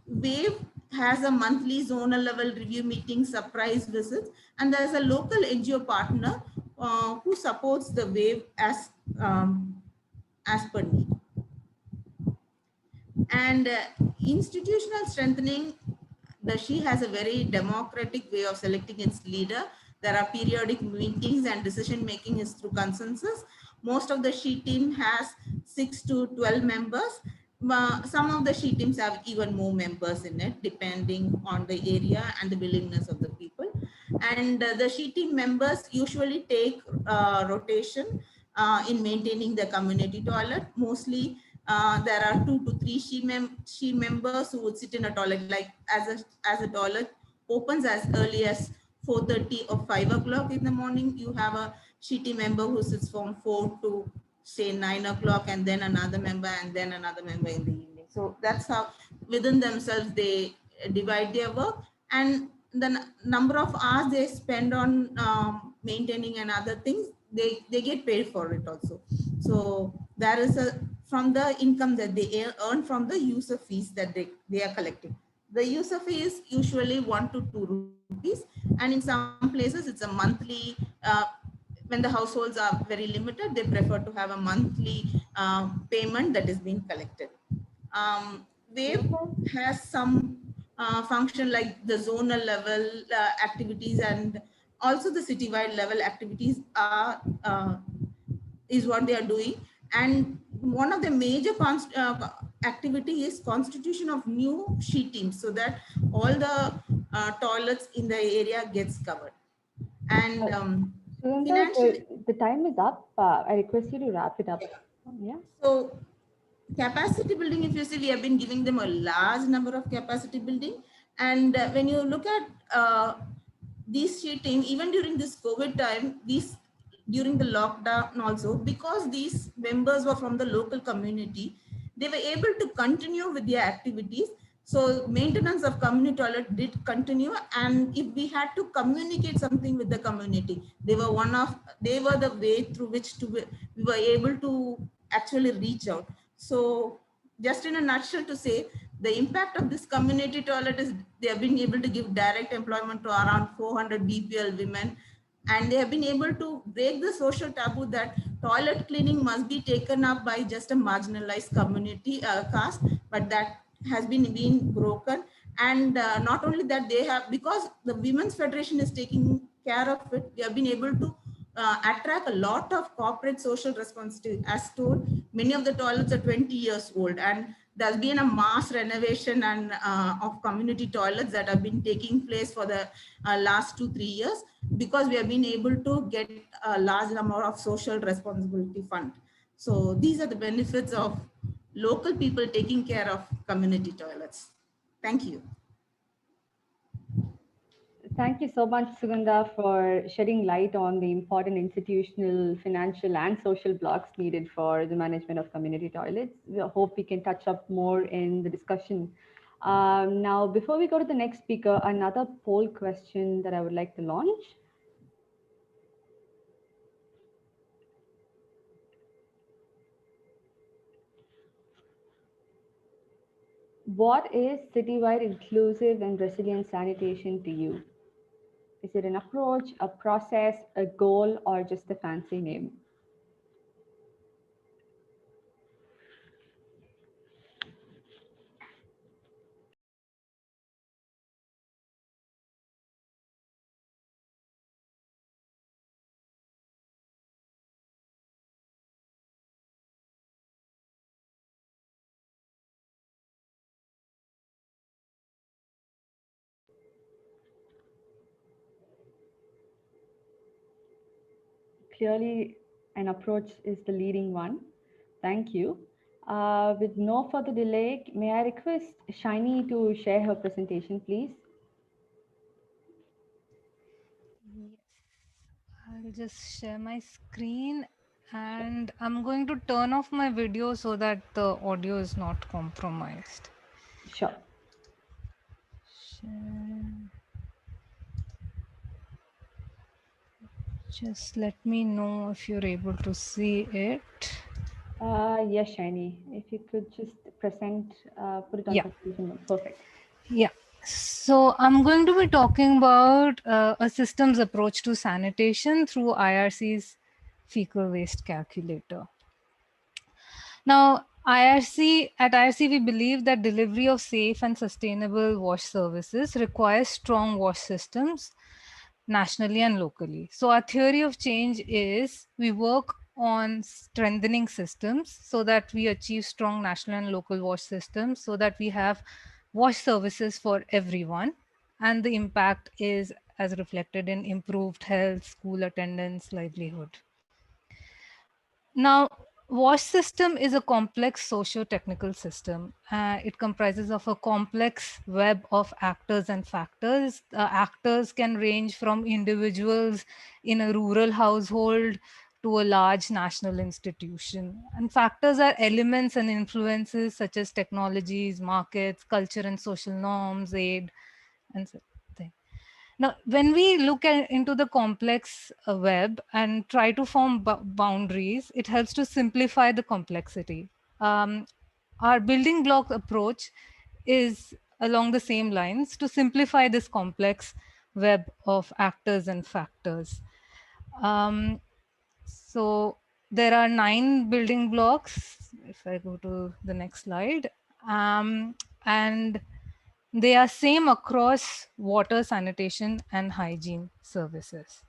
WAVE has a monthly zonal level review meeting, surprise visits, and there's a local NGO partner who supports the WAVE as per need. And institutional strengthening, she has a very democratic way of selecting its leader. There are periodic meetings and decision making is through consensus. Most of the she team has 6 to 12 members. Some of the she teams have even more members in it, depending on the area and the willingness of the people. And the she team members usually take rotation in maintaining the community toilet. Mostly there are 2 to 3 she members who would sit in a toilet, like as a toilet opens as early as 4:30 or 5 o'clock in the morning. You have a she team member who sits from 4 to say 9 o'clock, and then another member, and then another member in the evening. So that's how within themselves they divide their work, and the number of hours they spend on maintaining and other things, they get paid for it also. So there is from the income that they earn from the user fees that they are collecting. The user fee is usually 1 to 2 rupees, and in some places it's a monthly. When the households are very limited, they prefer to have a monthly payment that is being collected. WAVE has some function like the zonal level activities, and also the citywide level activities are is what they are doing. And one of the major activity is constitution of new she teams, so that all the toilets in the area gets covered. And Surendra, the time is up. I request you to wrap it up. Yeah. So capacity building, if you see, we have been giving them a large number of capacity building. And when you look at these sheeting, even during this COVID time, during the lockdown also, because these members were from the local community, they were able to continue with their activities. So maintenance of community toilet did continue, and if we had to communicate something with the community, they were the way through which we were able to actually reach out. So just in a nutshell to say, the impact of this community toilet is they have been able to give direct employment to around 400 BPL women, and they have been able to break the social taboo that toilet cleaning must be taken up by just a marginalized community caste, but that has been broken. And not only that, they have, because the Women's Federation is taking care of it, we have been able to attract a lot of corporate social responsibility. As told, many of the toilets are 20 years old, and there's been a mass renovation and of community toilets that have been taking place for the last 2-3 years, because we have been able to get a large number of social responsibility fund. So these are the benefits of local people taking care of community toilets. Thank you. Thank you so much, Sugandha, for shedding light on the important institutional, financial, and social blocks needed for the management of community toilets. We hope we can touch up more in the discussion. Now, before we go to the next speaker, another poll question that I would like to launch. What is citywide inclusive and resilient sanitation to you? Is it an approach, a process, a goal, or just a fancy name? Clearly, an approach is the leading one. Thank you. With no further delay, may I request Shiny to share her presentation, please? Yes, I'll just share my screen and I'm going to turn off my video so that the audio is not compromised. Sure. Share. Just let me know if you're able to see it. Yes, Shiny. If you could just present, put it on Yeah. presentation mode. Perfect. Yeah. So I'm going to be talking about a systems approach to sanitation through IRC's fecal waste calculator. Now, at IRC, we believe that delivery of safe and sustainable wash services requires strong wash systems nationally and locally. So our theory of change is we work on strengthening systems so that we achieve strong national and local wash systems so that we have wash services for everyone. And the impact is as reflected in improved health, school attendance, livelihood. Now, WASH system is a complex socio-technical system. It comprises of a complex web of actors and factors. Actors can range from individuals in a rural household to a large national institution. And factors are elements and influences such as technologies, markets, culture and social norms, aid, and so things. Now, when we look into the complex web and try to form boundaries, it helps to simplify the complexity. Our building block approach is along the same lines to simplify this complex web of actors and factors. So there are 9 building blocks. If I go to the next slide, and they are same across water, sanitation, and hygiene services.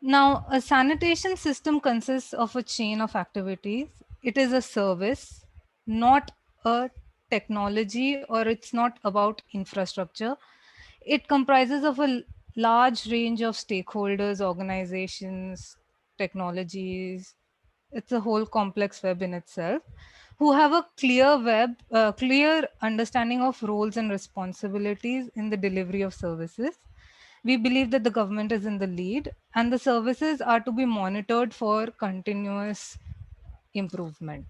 Now, a sanitation system consists of a chain of activities. It is a service, not a technology, or it's not about infrastructure. It comprises of a large range of stakeholders, organizations, technologies. It's a whole complex web in itself, who have a clear understanding of roles and responsibilities in the delivery of services. We believe that the government is in the lead and the services are to be monitored for continuous improvement.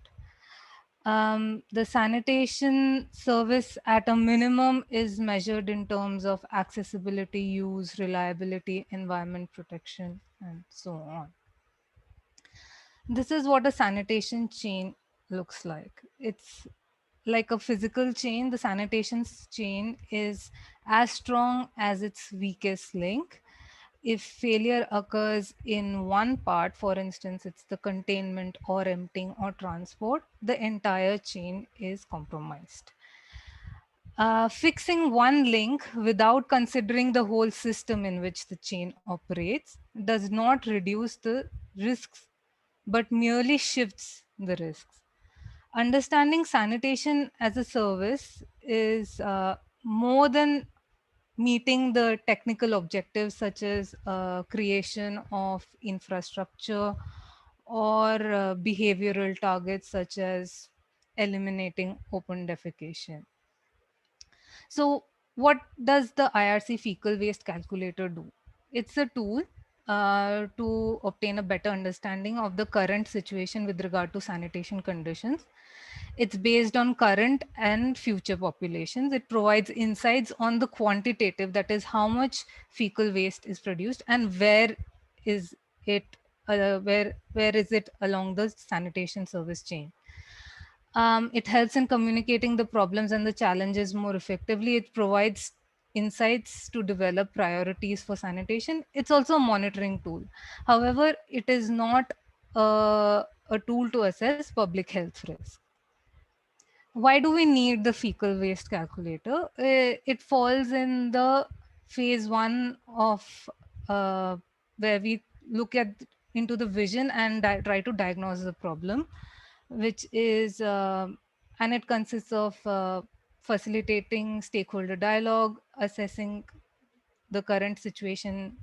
The sanitation service at a minimum is measured in terms of accessibility, use, reliability, environment protection, and so on. This is what a sanitation chain looks like. It's like a physical chain. The sanitation chain is as strong as its weakest link. If failure occurs in one part, for instance, it's the containment or emptying or transport, the entire chain is compromised. Fixing one link without considering the whole system in which the chain operates does not reduce the risks, but merely shifts the risks. Understanding sanitation as a service is more than meeting the technical objectives such as creation of infrastructure or behavioral targets such as eliminating open defecation. So what does the IRC fecal waste calculator do? It's a tool to obtain a better understanding of the current situation with regard to sanitation conditions. It's based on current and future populations. It provides insights on the quantitative, that is how much fecal waste is produced and where is it, where is it along the sanitation service chain. It helps in communicating the problems and the challenges more effectively. It provides insights to develop priorities for sanitation. It's also a monitoring tool. However, it is not a tool to assess public health risk. Why do we need the fecal waste calculator? It falls in the phase one of where we look at into the vision and try to diagnose the problem, which is, and it consists of facilitating stakeholder dialogue, assessing the current situation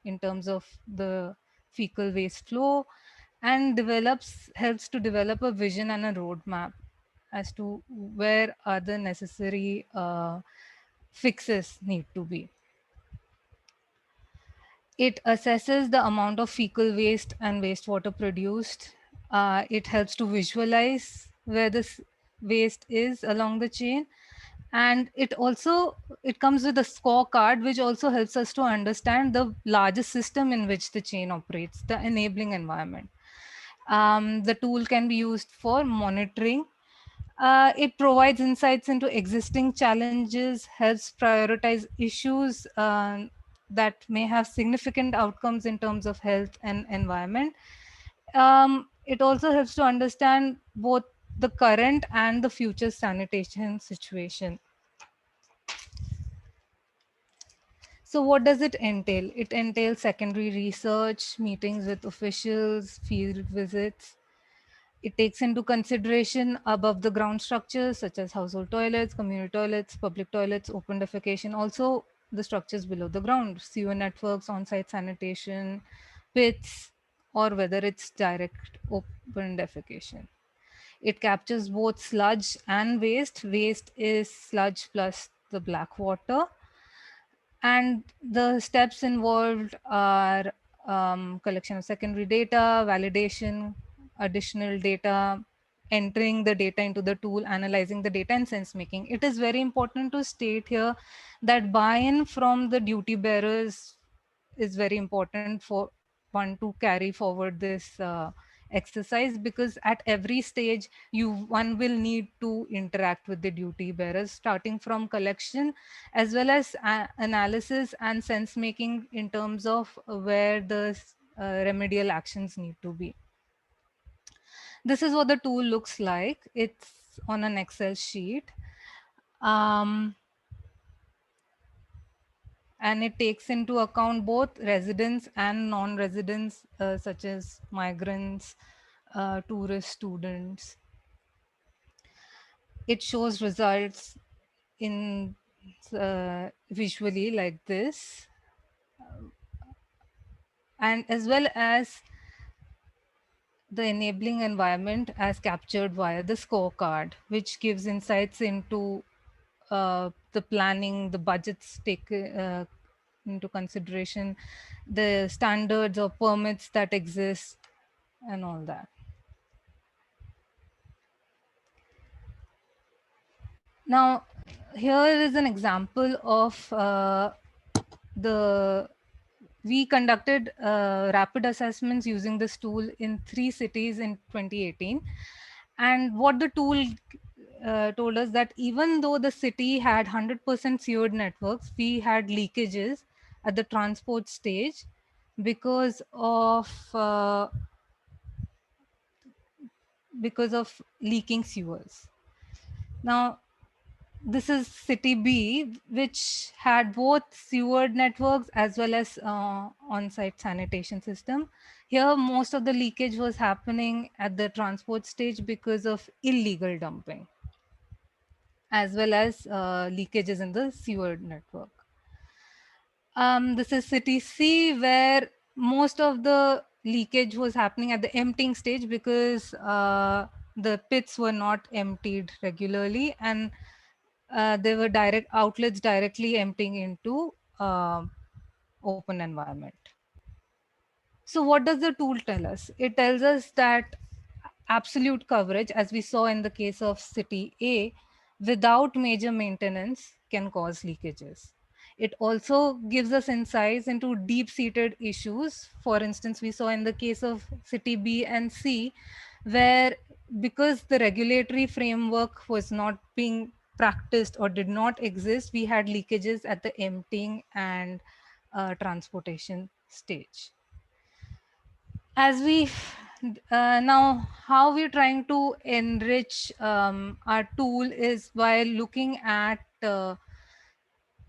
in terms of the fecal waste flow, and helps to develop a vision and a roadmap as to where other necessary fixes need to be. It assesses the amount of fecal waste and wastewater produced. It helps to visualize where this waste is along the chain. And it comes with a scorecard, which also helps us to understand the larger system in which the chain operates, the enabling environment. The tool can be used for monitoring. It provides insights into existing challenges, helps prioritize issues that may have significant outcomes in terms of health and environment. It also helps to understand both the current and the future sanitation situation. So what does it entail? It entails secondary research, meetings with officials, field visits. It takes into consideration above the ground structures such as household toilets, community toilets, public toilets, open defecation, also the structures below the ground, sewer networks, on-site sanitation, pits, or whether it's direct open defecation. It captures both sludge and waste. Waste is sludge plus the black water. And the steps involved are collection of secondary data, validation, additional data, entering the data into the tool, analyzing the data, and sense making. It is very important to state here that buy-in from the duty bearers is very important for one to carry forward this exercise, because at every stage one will need to interact with the duty bearers, starting from collection as well as analysis and sense making in terms of where the remedial actions need to be. This is what the tool looks like. It's on an Excel sheet. And it takes into account both residents and non-residents, such as migrants, tourist students. It shows results in visually like this, and as well as the enabling environment as captured via the scorecard, which gives insights into the planning, the budgets take into consideration, the standards or permits that exist, and all that. Now, here is an example of we conducted rapid assessments using this tool in 3 cities in 2018. And what the tool told us that even though the city had 100% sewered networks, we had leakages at the transport stage because of leaking sewers. Now, this is city B, which had both sewered networks as well as on-site sanitation system. Here, most of the leakage was happening at the transport stage because of illegal dumping, as well as leakages in the sewer network. This is city C, where most of the leakage was happening at the emptying stage because the pits were not emptied regularly, and there were direct outlets directly emptying into open environment. So what does the tool tell us? It tells us that absolute coverage, as we saw in the case of city A, without major maintenance can cause leakages. It also gives us insights into deep-seated issues. For instance, we saw in the case of city B and C, where because the regulatory framework was not being practiced or did not exist, we had leakages at the emptying and transportation stage. As we now, how we're trying to enrich our tool is by looking at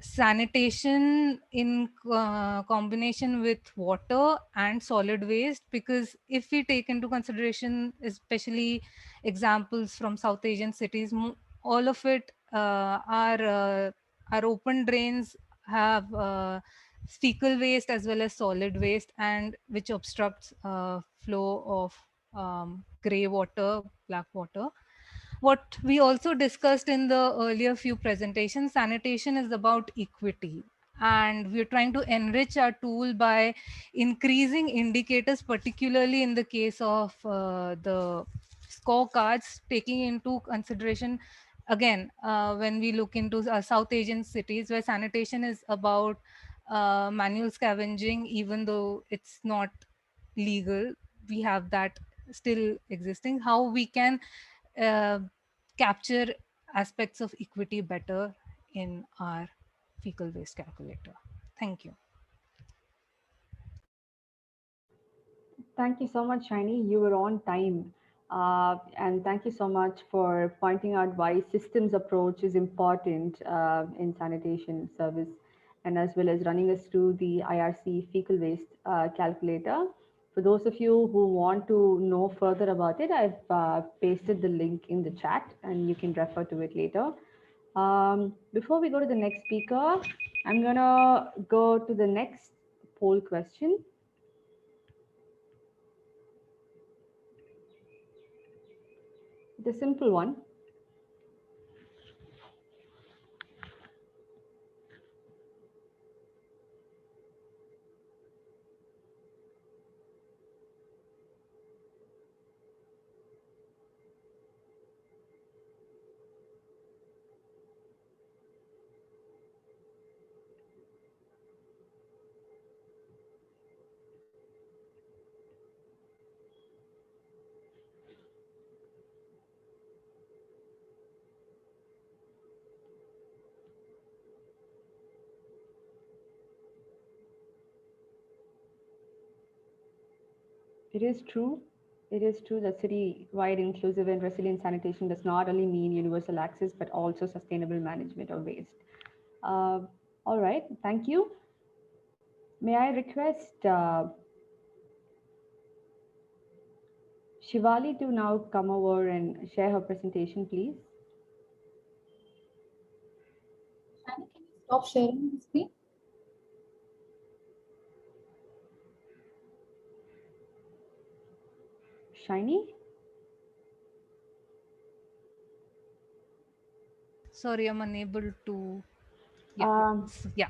sanitation in combination with water and solid waste, because if we take into consideration especially examples from South Asian cities, all of it our open drains have fecal waste as well as solid waste, and which obstructs flow of gray water, black water. What we also discussed in the earlier few presentations, sanitation is about equity. And we're trying to enrich our tool by increasing indicators, particularly in the case of the scorecards, taking into consideration, again, when we look into South Asian cities where sanitation is about manual scavenging, even though it's not legal, we have that still existing. How we can uh, capture aspects of equity better in our fecal waste calculator. Thank you. Thank you so much, Shiny. You were on time. And thank you so much for pointing out why systems approach is important in sanitation service, and as well as running us through the IRC fecal waste calculator. For those of you who want to know further about it, I've pasted the link in the chat and you can refer to it later. Before we go to the next speaker, I'm gonna go to the next poll question. The simple one. It is true. It is true that city-wide inclusive and resilient sanitation does not only mean universal access, but also sustainable management of waste. All right, thank you. May I request Shivali to now come over and share her presentation, please? Shani, can you stop sharing the screen? Shiny? Sorry, I'm unable to. Yeah,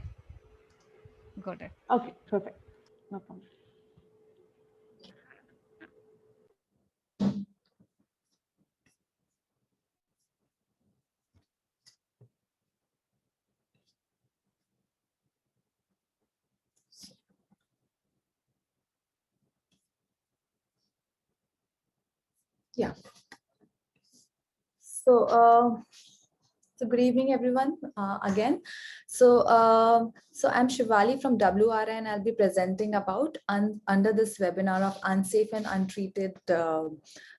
got it. Okay, perfect. No problem. Yeah. So good evening, everyone, again. So I'm Shivali from WRI, and I'll be presenting about under this webinar of unsafe and untreated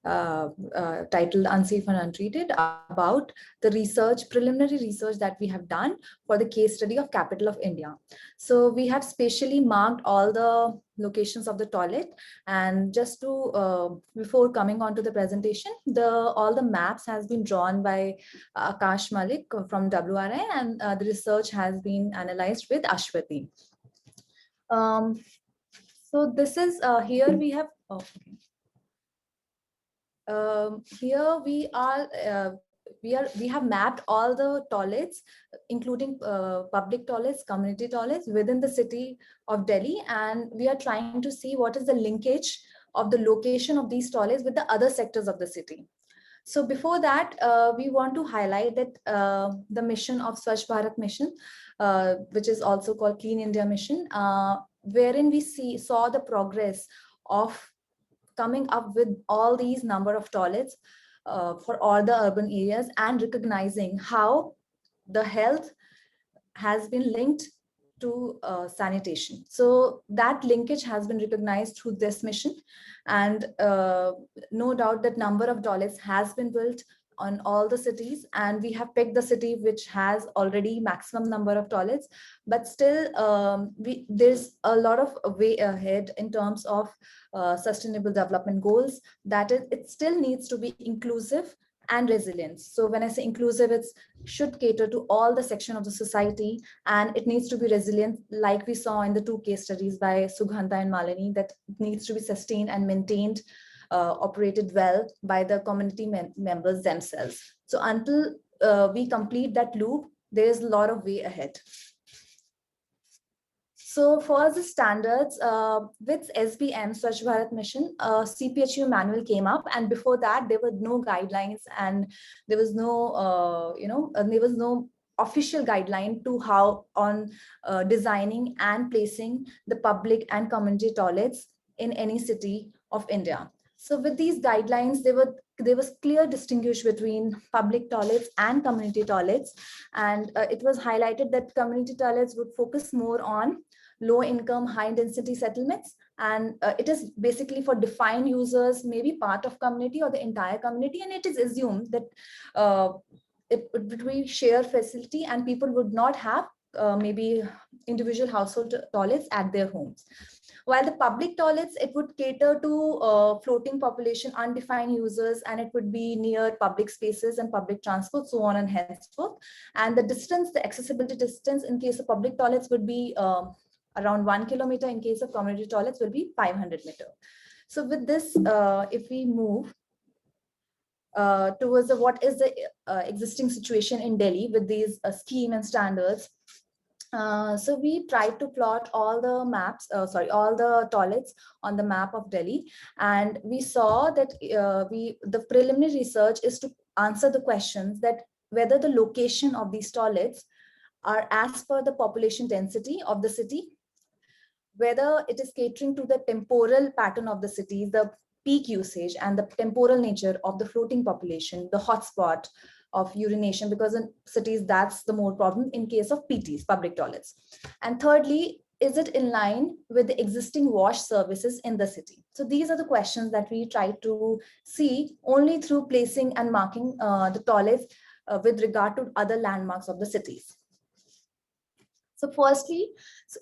titled Unsafe and Untreated, about the preliminary research that we have done for the case study of capital of India. So we have specially marked all the locations of the toilet, and just to before coming on to the presentation, all the maps has been drawn by Akash Malik from WRI, and the research has been analyzed with Ashwati. So this is here we have here we have mapped all the toilets, including public toilets, community toilets within the city of Delhi, and we are trying to see what is the linkage of the location of these toilets with the other sectors of the city. So before that, we want to highlight that the mission of Swachh Bharat Mission, which is also called Clean India Mission, wherein we saw the progress of coming up with all these number of toilets for all the urban areas, and recognizing how the health has been linked to sanitation. So that linkage has been recognized through this mission, and no doubt that number of toilets has been built on all the cities, and we have picked the city which has already maximum number of toilets, but still there's a lot of way ahead in terms of sustainable development goals. That is, it still needs to be inclusive and resilient. So when I say inclusive, it should cater to all the section of the society, and it needs to be resilient, like we saw in the two case studies by Sugandha and Malini, that it needs to be sustained and maintained, operated well by the community members themselves. So until we complete that loop, there is a lot of way ahead. So for the standards, with SBM, Swachh Bharat Mission, CPHU manual came up, and before that there were no guidelines, and there was no, there was no official guideline to how on designing and placing the public and community toilets in any city of India. So with these guidelines, there was clear distinguish between public toilets and community toilets, and it was highlighted that community toilets would focus more on low income, high density settlements, and it is basically for defined users, maybe part of community or the entire community, and it is assumed that it would be shared facility and people would not have maybe individual household toilets at their homes. While the public toilets, it would cater to floating population, undefined users, and it would be near public spaces and public transport, so on and henceforth. And the distance, the accessibility distance in case of public toilets would be around 1 kilometer. In case of community toilets will be 500 meters. So with this, if we move towards what is the existing situation in Delhi with these scheme and standards. So we tried to plot all the maps, all the toilets on the map of Delhi, and we saw that the preliminary research is to answer the questions that whether the location of these toilets are as per the population density of the city, whether it is catering to the temporal pattern of the city, the peak usage and the temporal nature of the floating population, the hotspot of urination, because in cities that's the more problem in case of PTs, public toilets. And thirdly, is it in line with the existing wash services in the city? So these are the questions that we try to see only through placing and marking the toilets with regard to other landmarks of the cities. So firstly,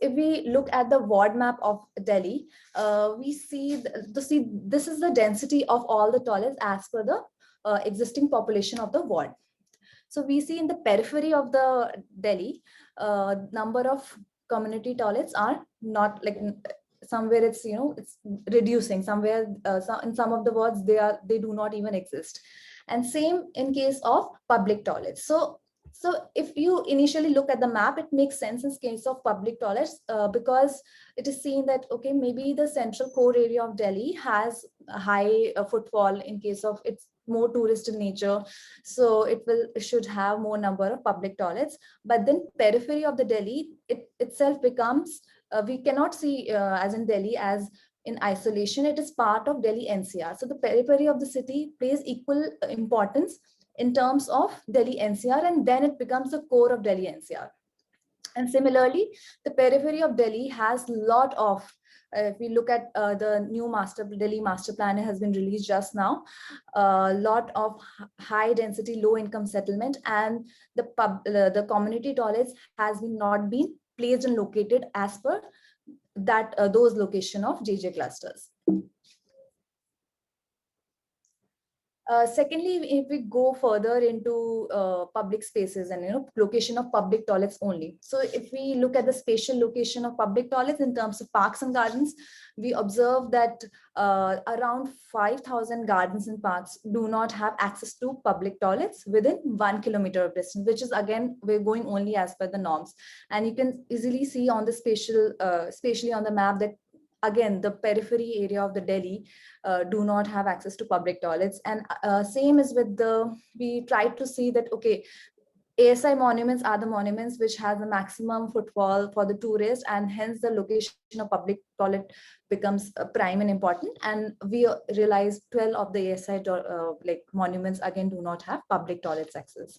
if we look at the ward map of Delhi, we see this is the density of all the toilets as per the existing population of the ward. So we see in the periphery of the Delhi, number of community toilets are not like somewhere it's it's reducing, somewhere in some of the wards they do not even exist, and same in case of public toilets. So if you initially look at the map, it makes sense in case of public toilets because it is seen that, okay, maybe the central core area of Delhi has a high footfall in case of it's more tourist in nature. So it should have more number of public toilets. But then periphery of the Delhi, it itself becomes, we cannot see as in Delhi as in isolation. It is part of Delhi NCR. So the periphery of the city plays equal importance in terms of Delhi NCR, and then it becomes the core of Delhi NCR. And similarly, the periphery of Delhi has a lot of If we look at the new Delhi master plan has been released just now, a lot of high density, low income settlement, and the community toilets has not been placed and located as per that those location of JJ clusters. Secondly, if we go further into public spaces and location of public toilets only. So if we look at the spatial location of public toilets in terms of parks and gardens, we observe that around 5,000 gardens and parks do not have access to public toilets within 1 kilometer of distance, which is again, we're going only as per the norms. And you can easily see on the spatially on the map that again, the periphery area of the Delhi do not have access to public toilets. And same is with we try to see that, okay, ASI monuments are the monuments which has the maximum footfall for the tourists, and hence the location of public toilet becomes prime and important. And we realize 12 of the ASI like monuments again do not have public toilets access.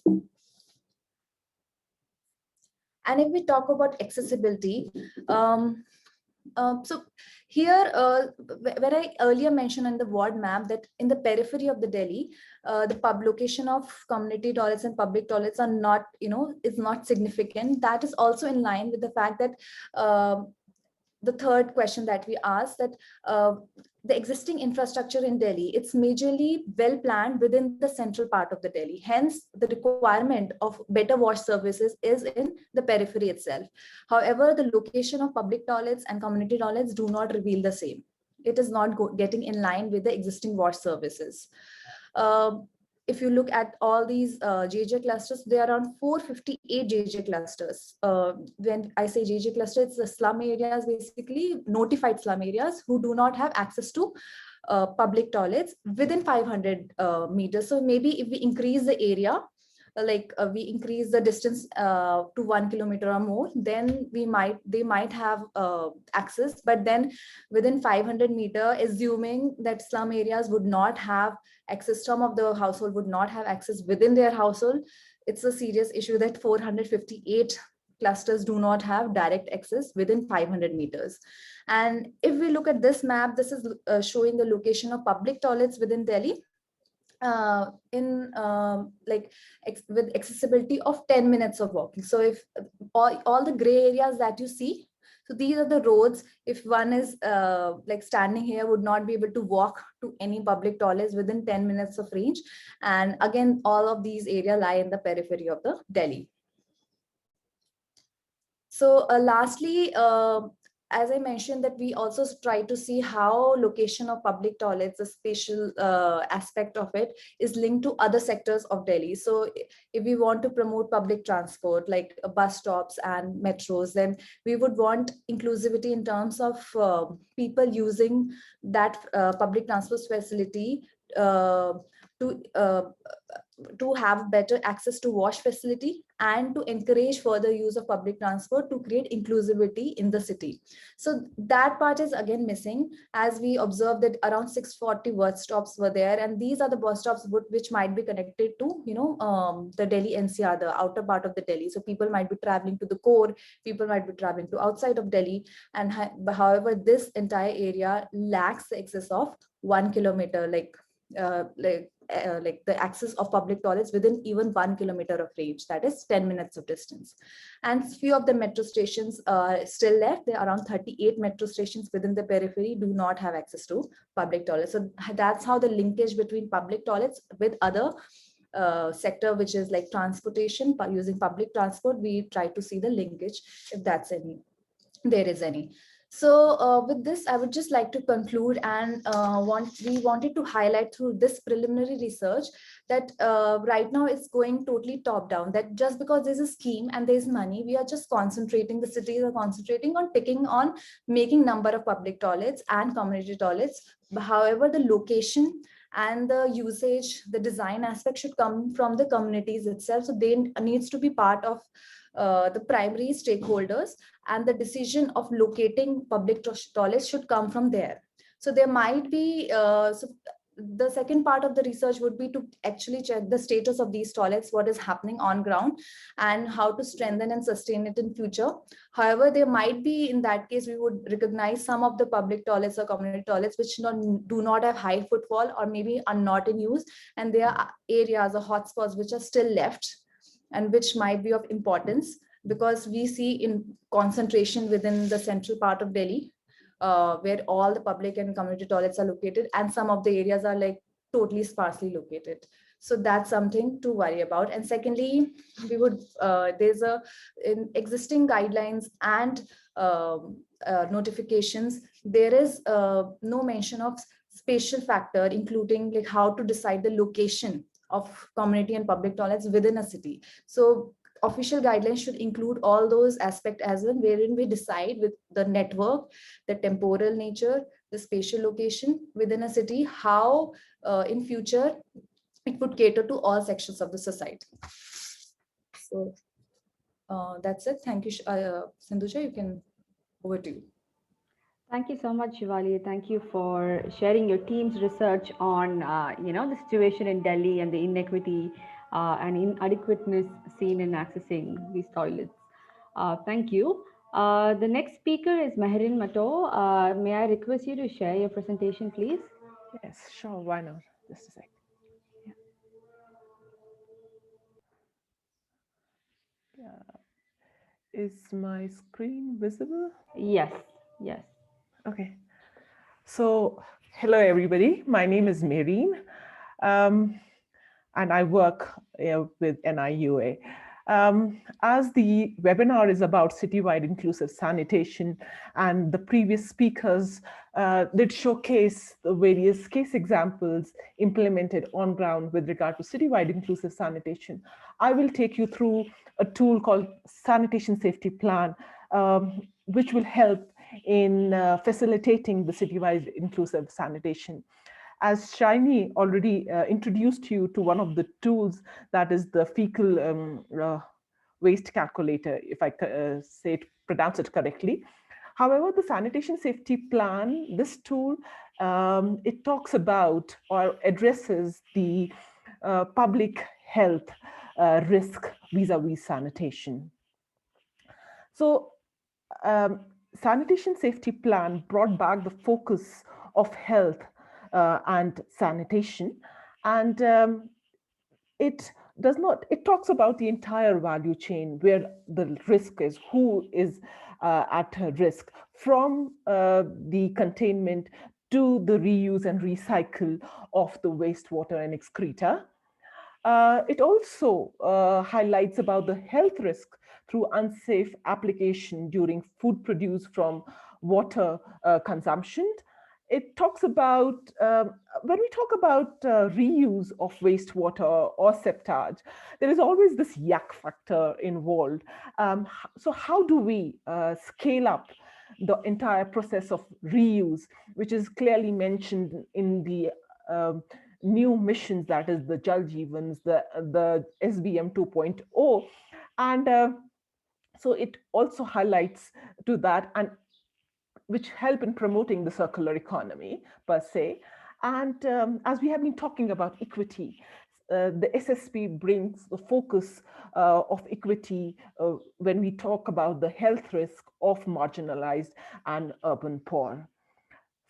And if we talk about accessibility, so here, where I earlier mentioned on the ward map that in the periphery of the Delhi, the location of community toilets and public toilets are not, is not significant. That is also in line with the fact that the third question that we asked, that the existing infrastructure in Delhi, it's majorly well planned within the central part of the Delhi. Hence, the requirement of better wash services is in the periphery itself. However, the location of public toilets and community toilets do not reveal the same. It is not getting in line with the existing wash services. If you look at all these JJ clusters, there are around 458 JJ clusters. When I say JJ cluster, it's the slum areas, basically notified slum areas who do not have access to public toilets within 500 meters. So maybe if we increase the area, we increase the distance to 1 kilometer or more, then they might have access. But then within 500 meter, assuming that slum areas would not have access, some of the household would not have access within their household, it's a serious issue that 458 clusters do not have direct access within 500 meters. And if we look at this map, this is showing the location of public toilets within Delhi. With accessibility of 10 minutes of walking. So if all the gray areas that you see, so these are the roads. If one is standing here, would not be able to walk to any public toilets within 10 minutes of range. And again, all of these areas lie in the periphery of the Delhi. So lastly, as I mentioned, that we also try to see how location of public toilets, the spatial aspect of it, is linked to other sectors of Delhi. So if we want to promote public transport, like bus stops and metros, then we would want inclusivity in terms of people using that public transport facility to have better access to wash facility, and to encourage further use of public transport to create inclusivity in the city. So that part is again missing, as we observed that around 640 bus stops were there, and these are the bus stops which might be connected to the Delhi NCR, the outer part of the Delhi. So people might be traveling to the core, people might be traveling to outside of Delhi, and however this entire area lacks the access of 1 kilometer, the access of public toilets within even 1 kilometer of range, that is 10 minutes of distance. And few of the metro stations are still left. There are around 38 metro stations within the periphery do not have access to public toilets. So that's how the linkage between public toilets with other sector, which is like transportation, using public transport, we try to see the linkage, if there is any. So with this, I would just like to conclude, and we wanted to highlight through this preliminary research that right now it's going totally top down, that just because there's a scheme and there's money, we are just concentrating, the cities are concentrating on making number of public toilets and community toilets. However, the location and the usage, the design aspect should come from the communities itself. So they needs to be part of the primary stakeholders, and the decision of locating public toilets should come from there. So there might be, the second part of the research would be to actually check the status of these toilets, what is happening on ground, and how to strengthen and sustain it in future. However, there might be, in that case, we would recognize some of the public toilets or community toilets which do not have high footfall or maybe are not in use, and there are areas or hotspots which are still left and which might be of importance, because we see in concentration within the central part of Delhi, where all the public and community toilets are located, and some of the areas are like totally sparsely located. So that's something to worry about. And secondly, we would there's a in existing guidelines and notifications, there is no mention of spatial factor, including like how to decide the location of community and public toilets within a city. So official guidelines should include all those aspects as well, wherein we decide with the network, the temporal nature, the spatial location within a city, how in future it would cater to all sections of the society. So that's it. Thank you, Sindhuja. You can, over to you. Thank you so much, Shivali. Thank you for sharing your team's research on, the situation in Delhi and the inequity and inadequateness seen in accessing these toilets. Thank you. The next speaker is Meherin Mato. May I request you to share your presentation, please? Yes, sure. Why not? Just a sec. Yeah. Is my screen visible? Yes, yes. Okay. So, hello, everybody. My name is Mehereen, and I work with NIUA. As the webinar is about citywide inclusive sanitation, and the previous speakers did showcase the various case examples implemented on ground with regard to citywide inclusive sanitation, I will take you through a tool called Sanitation Safety Plan, which will help in facilitating the citywide inclusive sanitation. As Shiny already introduced you to one of the tools, that is the fecal waste calculator, if I pronounce it correctly. However, the sanitation safety plan, this tool, it talks about or addresses the public health risk vis-a-vis sanitation. So sanitation safety plan brought back the focus of health and sanitation, and it talks about the entire value chain where the risk is, who is at risk, from the containment to the reuse and recycle of the wastewater and excreta. It also highlights about the health risk through unsafe application during food produced from water consumption. It talks about, when we talk about reuse of wastewater or septage, there is always this yak factor involved. So how do we scale up the entire process of reuse, which is clearly mentioned in the new missions, that is the Jal Jeevans, the SBM 2.0. And so it also highlights to that, and which help in promoting the circular economy per se. And as we have been talking about equity, the SSP brings the focus of equity when we talk about the health risk of marginalized and urban poor.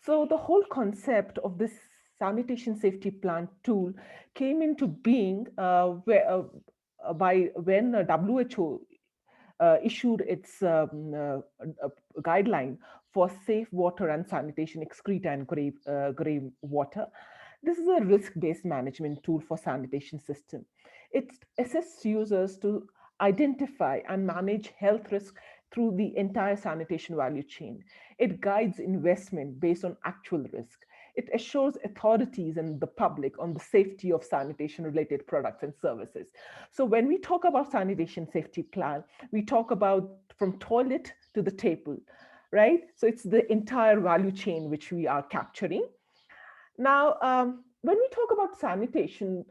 So the whole concept of this sanitation safety plan tool came into being by when WHO issued its guideline for safe water and sanitation, excreta and grey water. This is a risk-based management tool for sanitation system. It assists users to identify and manage health risk through the entire sanitation value chain. It guides investment based on actual risk. It assures authorities and the public on the safety of sanitation-related products and services. So when we talk about sanitation safety plan, we talk about from toilet to the table, right? So it's the entire value chain which we are capturing. Now, when we talk about sanitation,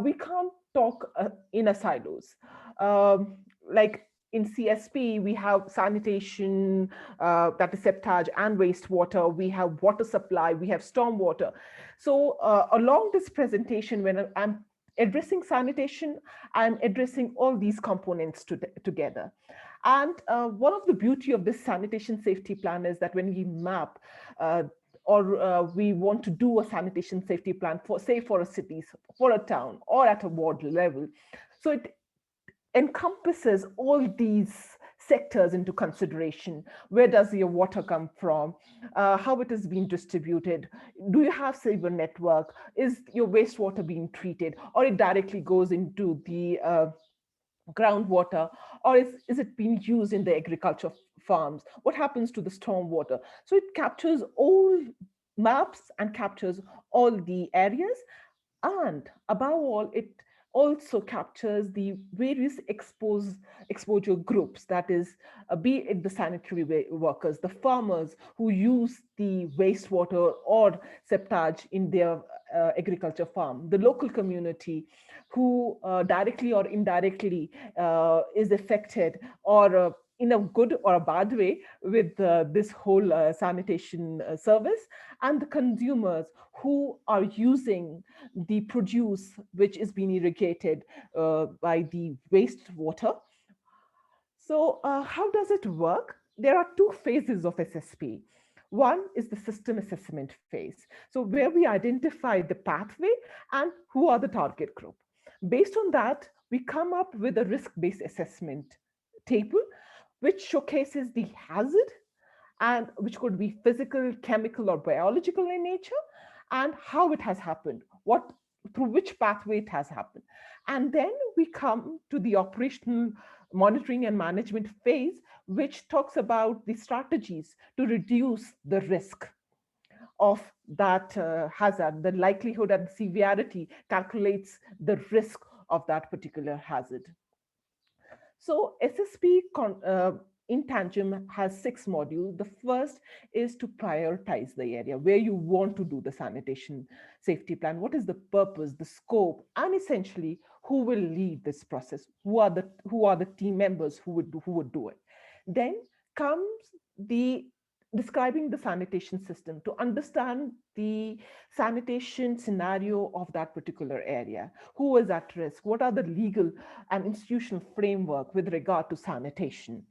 we can't talk in a silos. Like in CSP, we have sanitation, that is septage and wastewater. We have water supply, we have stormwater. So along this presentation, when I'm addressing sanitation, I'm addressing all these components together. And one of the beauty of this sanitation safety plan is that when we map we want to do a sanitation safety plan for, say, for a city, for a town, or at a ward level. So it encompasses all these sectors into consideration. Where does your water come from? How it is being distributed? Do you have sewer network? Is your wastewater being treated? Or it directly goes into the groundwater? Or is it being used in the agriculture farms? What happens to the stormwater? So it captures all maps and captures all the areas. And above all, it also captures the various exposure groups, that is, be it the sanitary workers, the farmers who use the wastewater or septage in their agriculture farm, the local community who directly or indirectly is affected, or in a good or a bad way, with this whole sanitation service, and the consumers who are using the produce which is being irrigated by the wastewater. So how does it work? There are two phases of SSP. One is the system assessment phase. So where we identify the pathway and who are the target group. Based on that, we come up with a risk-based assessment table, which showcases the hazard, and which could be physical, chemical, or biological in nature, and how it has happened, through which pathway it has happened. And then we come to the operational monitoring and management phase, which talks about the strategies to reduce the risk of that hazard. The likelihood and severity calculates the risk of that particular hazard. So SSP in Tangent has 6 modules. The first is to prioritize the area where you want to do the sanitation safety plan. What is the purpose, the scope, and essentially who will lead this process? Who are the team members who would do it? Then comes the describing the sanitation system to understand the sanitation scenario of that particular area. Who is at risk? What are the legal and institutional framework with regard to sanitation?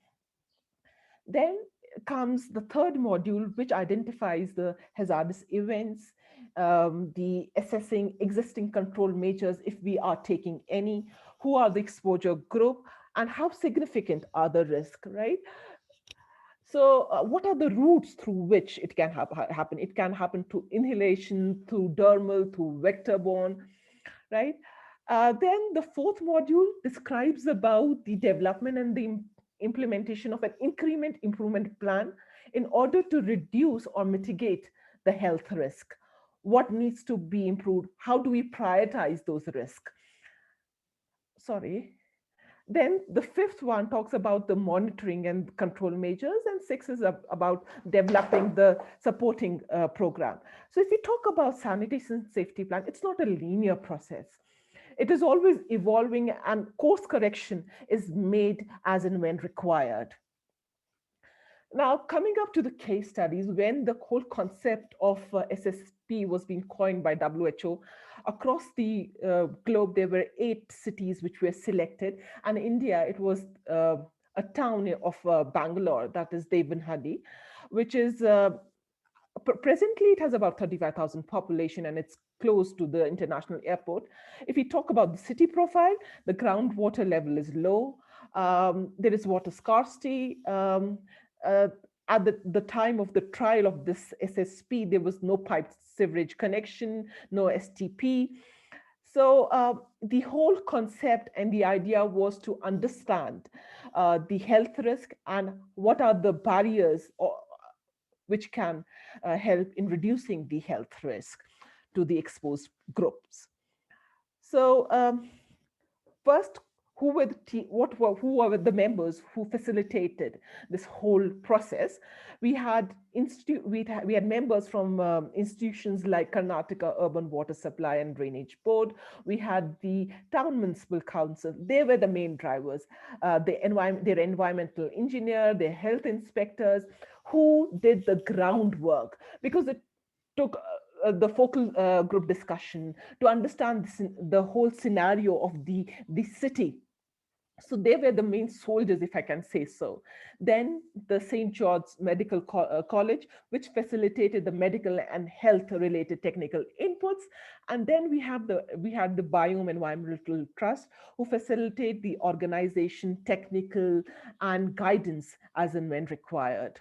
Then comes the third module, which identifies the hazardous events, the assessing existing control measures if we are taking any, who are the exposure group, and how significant are the risks, right? So what are the routes through which it can happen? It can happen through inhalation, through dermal, through vector-borne, right? Then the fourth module describes about the development and the implementation of an increment improvement plan in order to reduce or mitigate the health risk. What needs to be improved? How do we prioritize those risks? Sorry. Then the fifth one talks about the monitoring and control measures, and 6 is about developing the supporting program. So if we talk about sanitation safety plan, it's not a linear process. It is always evolving, and course correction is made as and when required. Now, coming up to the case studies, when the whole concept of SSP was being coined by WHO, across the globe, there were 8 cities which were selected. And in India, it was a town of Bangalore, that is Devanhadi, which is presently it has about 35,000 population, and it's close to the international airport. If we talk about the city profile, the groundwater level is low. There is water scarcity. At the time of the trial of this SSP, there was no piped sewerage connection, no STP. So the whole concept and the idea was to understand the health risk and what are the barriers which can help in reducing the health risk to the exposed groups. So first, who were who were the members who facilitated this whole process. We had we had members from institutions like Karnataka Urban Water Supply and Drainage Board. We had the Town Municipal Council. They were the main drivers. Their environmental engineer, their health inspectors, who did the groundwork, because it took the focal group discussion to understand the whole scenario of the city. So they were the main soldiers, if I can say so. Then the St. George's Medical College, which facilitated the medical and health related technical inputs. And then we had the Biome Environmental Trust, who facilitate the organization, technical, and guidance as and when required.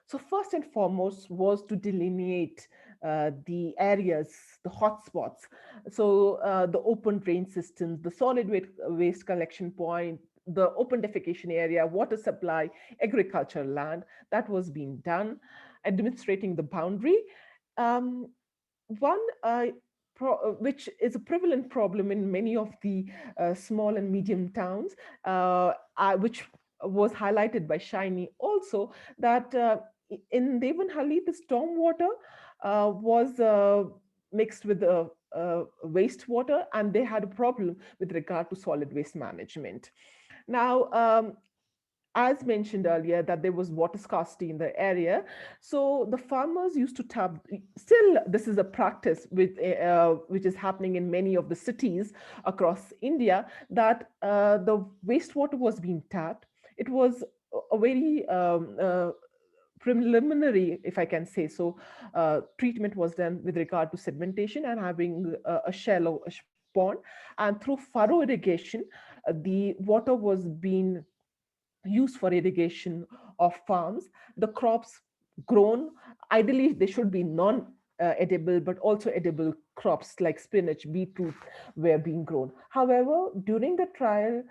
So first and foremost was to delineate the areas, the hotspots. So the open drain systems, the solid waste collection point, the open defecation area, water supply, agricultural land, that was being done, administrating the boundary. One which is a prevalent problem in many of the small and medium towns, which was highlighted by Shiny also, that in Devanahalli, the stormwater was mixed with wastewater, and they had a problem with regard to solid waste management. Now, as mentioned earlier, that there was water scarcity in the area. So the farmers used to tap, still this is a practice which is happening in many of the cities across India, that the wastewater was being tapped. It was a very preliminary, if I can say so, treatment was done with regard to sedimentation and having a shallow pond. And through furrow irrigation, the water was being used for irrigation of farms. The crops grown, ideally they should be non-edible, but also edible crops like spinach, beetroot were being grown. However, during the trial,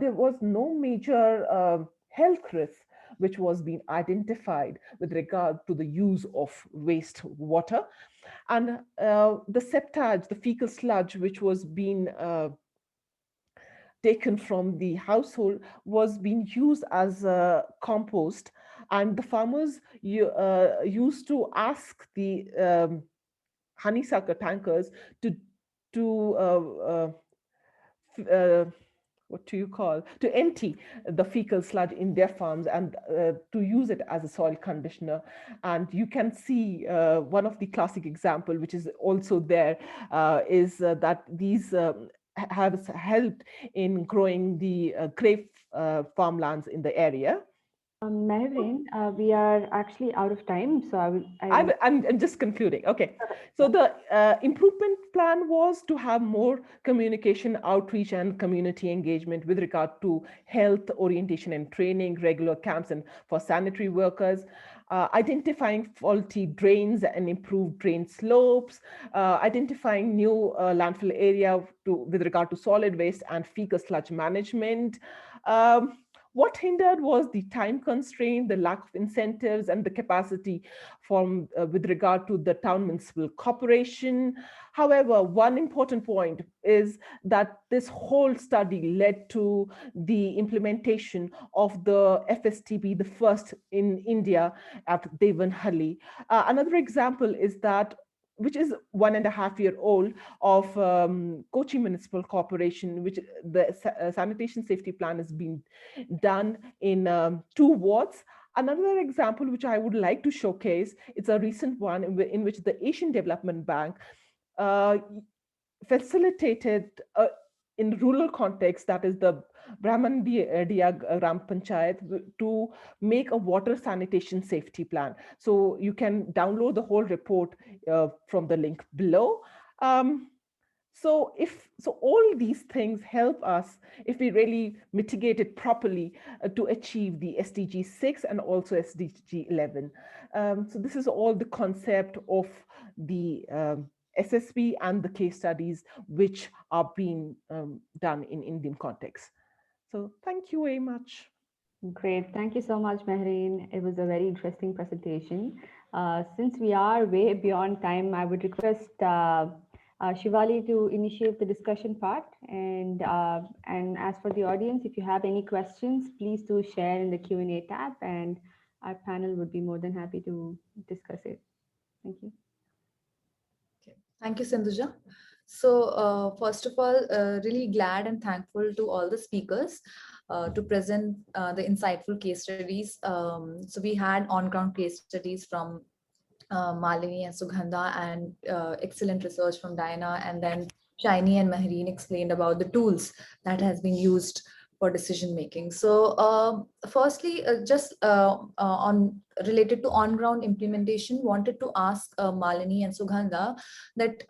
there was no major health risk which was being identified with regard to the use of waste water. And the septage, the fecal sludge, which was being taken from the household, was being used as a compost, and the farmers used to ask the honeysuckle tankers to what do you call, to empty the fecal sludge in their farms and to use it as a soil conditioner. And you can see one of the classic example, which is also there, is that these have helped in growing the grape farmlands in the area. Mehreen, we are actually out of time, so I'm just concluding. Okay, so the improvement plan was to have more communication, outreach, and community engagement with regard to health orientation and training, regular camps, and for sanitary workers. Identifying faulty drains and improved drain slopes, identifying new landfill area with regard to solid waste and fecal sludge management. What hindered was the time constraint, the lack of incentives, and the capacity with regard to the town municipal corporation. However, one important point is that this whole study led to the implementation of the FSTP, the first in India at Devanahalli. Another example is that, which is 1.5 year old, of Kochi Municipal Corporation, which the sanitation safety plan has been done in 2 wards. Another example which I would like to showcase, it's a recent one in which the Asian Development Bank facilitated in rural context, that is the Brahmandia Gram Panchayat, to make a water sanitation safety plan. So you can download the whole report from the link below. So all these things help us, if we really mitigate it properly, to achieve the SDG 6 and also SDG 11. So this is all the concept of the SSP and the case studies which are being done in Indian context. So thank you very much. Great. Thank you so much, Mehreen. It was a very interesting presentation. Since we are way beyond time, I would request Shivali to initiate the discussion part. And as for the audience, if you have any questions, please do share in the Q&A tab, and our panel would be more than happy to discuss it. Thank you. Okay. Thank you, Sindhuja. So first of all, really glad and thankful to all the speakers to present the insightful case studies. So we had on-ground case studies from Malini and Sugandha, and excellent research from Diana, and then Shiny and Mahreen explained about the tools that has been used for decision making. So firstly, just on related to on-ground implementation, wanted to ask Malini and Sugandha that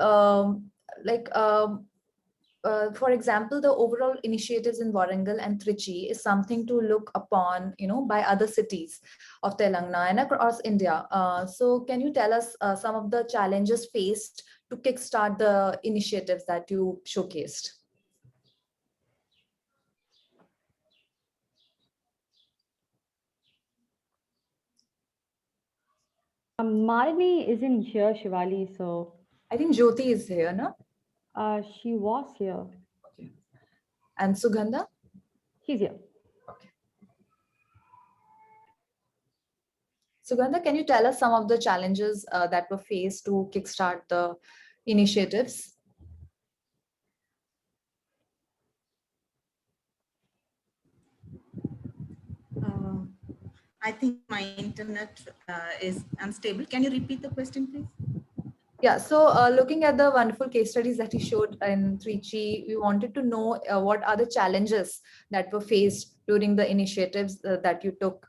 like for example, the overall initiatives in Warangal and Trichy is something to look upon, by other cities of Telangana and across India. So can you tell us some of the challenges faced to kickstart the initiatives that you showcased? Malini isn't here, Shivali, so I think Jyoti is here, no? she was here. Okay. And Sugandha? She's here. Okay. Sugandha, can you tell us some of the challenges that were faced to kickstart the initiatives? I think my internet is unstable. Can you repeat the question, please? Yeah, so looking at the wonderful case studies that you showed in Trichy, we wanted to know what are the challenges that were faced during the initiatives that you took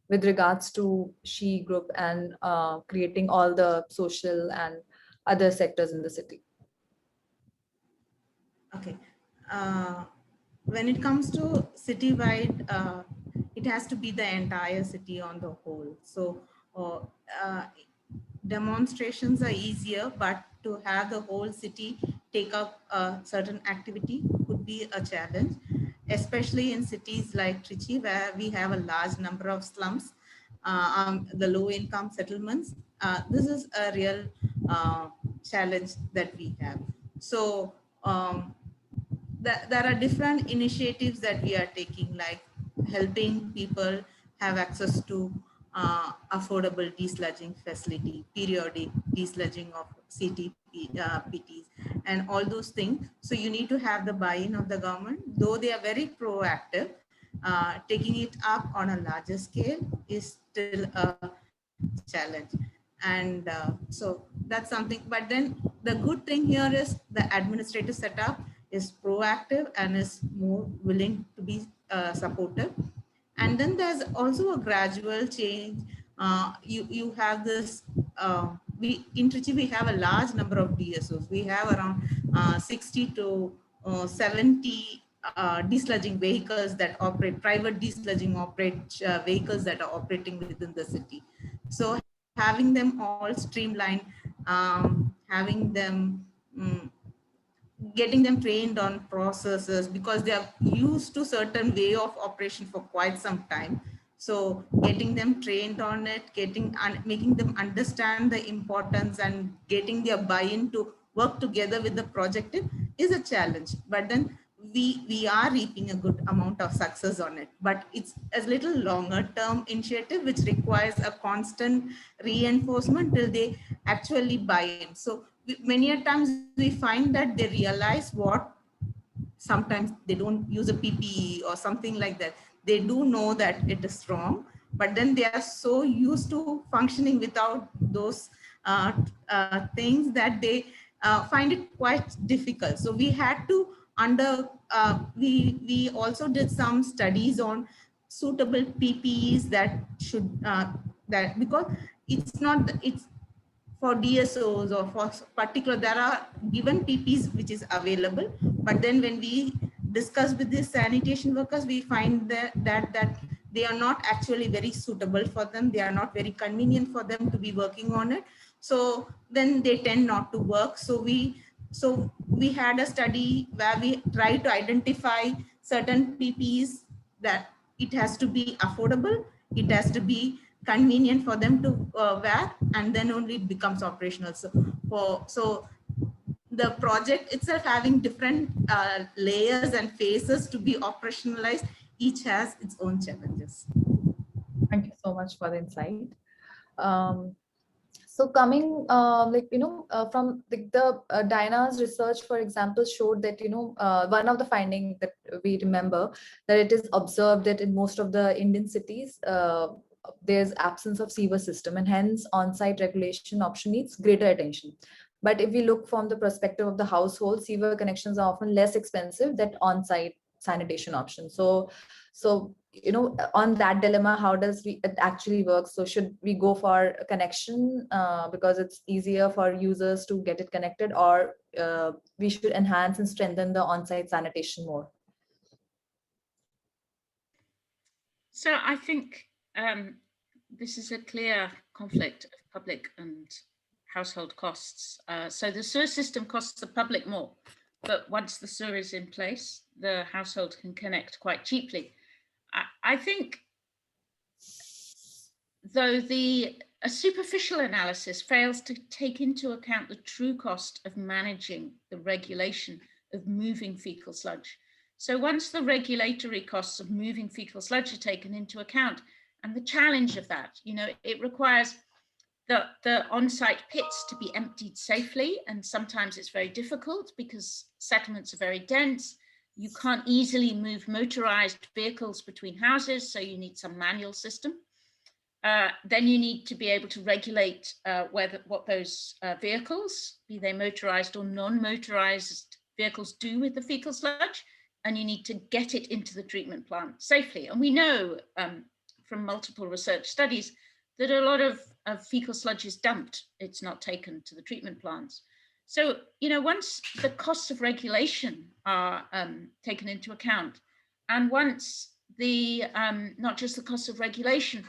with regards to She Group and creating all the social and other sectors in the city. Okay. When it comes to citywide, it has to be the entire city on the whole. So demonstrations are easier, but to have the whole city take up a certain activity could be a challenge, especially in cities like Trichy, where we have a large number of slums, the low income settlements. This is a real challenge that we have. So there are different initiatives that we are taking, like helping people have access to affordable desludging facility, periodic desludging of PTs, and all those things. So you need to have the buy-in of the government, though they are very proactive. Taking it up on a larger scale is still a challenge. And so that's something, but then the good thing here is the administrative setup is proactive and is more willing to be supportive. And then there's also a gradual change. You have this, we in Trichy, we have a large number of DSOs. We have around 60 to 70 desludging vehicles that operate, private desludging vehicles that are operating within the city. So having them all streamlined, having them, getting them trained on processes, because they are used to certain way of operation for quite some time. So getting them trained on it, making them understand the importance and getting their buy-in to work together with the project is a challenge. But then we are reaping a good amount of success on it, but it's a little longer term initiative which requires a constant reinforcement till they actually buy in. So many a times we find that they realize what, sometimes they don't use a PPE or something like that. They do know that it is wrong, but then they are so used to functioning without those things that they find it quite difficult. So we had to we also did some studies on suitable PPEs that should that, because it's not, it's for DSOs or for particular, there are given PPs which is available, but then when we discuss with the sanitation workers, we find that they are not actually very suitable for them. They are not very convenient for them to be working on it. So then they tend not to work. So we had a study where we tried to identify certain PPs that it has to be affordable, it has to be convenient for them to wear, and then only it becomes operational. So the project itself having different layers and phases to be operationalized, each has its own challenges. Thank you so much for the insight. So coming, from Diana's research, for example, showed that, one of the findings that we remember, that it is observed that in most of the Indian cities, there's absence of sewer system, and hence on-site regulation option needs greater attention. But if we look from the perspective of the household, sewer connections are often less expensive than on-site sanitation options. So on that dilemma, how does it actually work? So should we go for a connection because it's easier for users to get it connected, or we should enhance and strengthen the on-site sanitation more? So I think this is a clear conflict of public and household costs. So the sewer system costs the public more, but once the sewer is in place, the household can connect quite cheaply. I think, though, a superficial analysis fails to take into account the true cost of managing the regulation of moving fecal sludge. So once the regulatory costs of moving fecal sludge are taken into account, and the challenge of that, it requires the on-site pits to be emptied safely, and sometimes it's very difficult because settlements are very dense. You can't easily move motorized vehicles between houses, so you need some manual system. Then you need to be able to regulate what those vehicles, be they motorized or non-motorized vehicles, do with the fecal sludge, and you need to get it into the treatment plant safely. And we know from multiple research studies that a lot of fecal sludge is dumped. It's not taken to the treatment plants. So, once the costs of regulation are taken into account, and once the not just the cost of regulation,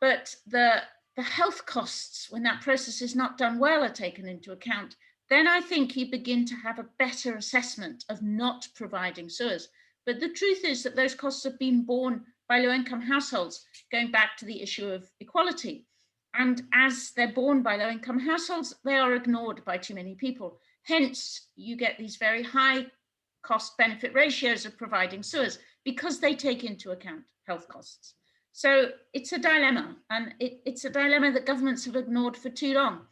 but the health costs, when that process is not done well, are taken into account, then I think you begin to have a better assessment of not providing sewers. But the truth is that those costs have been borne by low-income households, going back to the issue of equality. And as they're borne by low-income households, they are ignored by too many people. Hence, you get these very high cost-benefit ratios of providing sewers because they take into account health costs. So it's a dilemma, and it's a dilemma that governments have ignored for too long.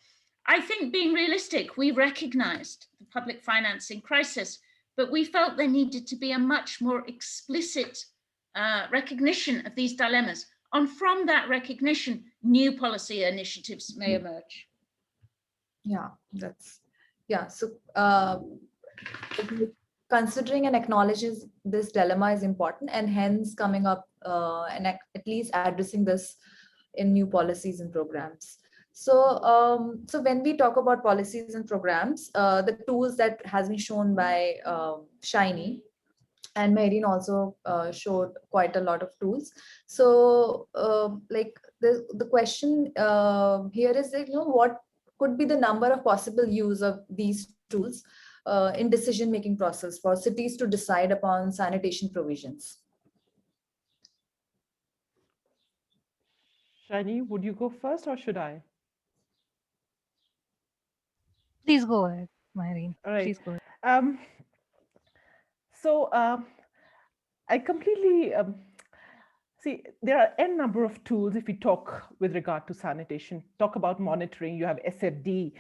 I think, being realistic, we recognized the public financing crisis, but we felt there needed to be a much more explicit recognition of these dilemmas. And from that recognition, new policy initiatives may emerge. So considering and acknowledging this dilemma is important, and hence coming up and at least addressing this in new policies and programs. So, so when we talk about policies and programs, the tools that has been shown by Shiny, and Mehreen also showed quite a lot of tools. So like the question here is that, what could be the number of possible use of these tools in decision-making process for cities to decide upon sanitation provisions? Shani, would you go first or should I? Please go ahead, Mehreen. All right. Please go ahead. So I completely see there are n number of tools if we talk with regard to sanitation. Talk about monitoring. You have SFD.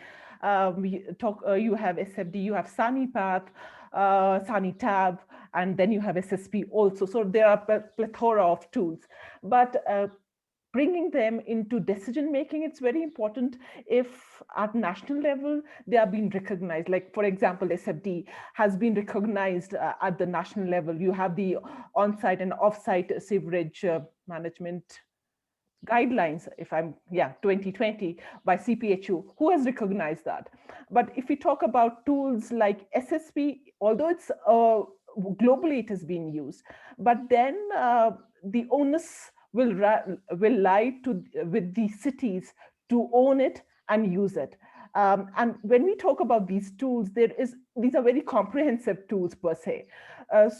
You have SFD. You have SaniPath, SaniTab, and then you have SSP also. So there are a plethora of tools, but bringing them into decision making, it's very important if at national level they are being recognized. Like, for example, SFD has been recognized at the national level. You have the on-site and off-site sewerage management guidelines, 2020 by CPHU, who has recognized that. But if we talk about tools like SSP, although it's globally it has been used, but then the onus will lie with the cities to own it and use it. And when we talk about these tools, these are very comprehensive tools per se.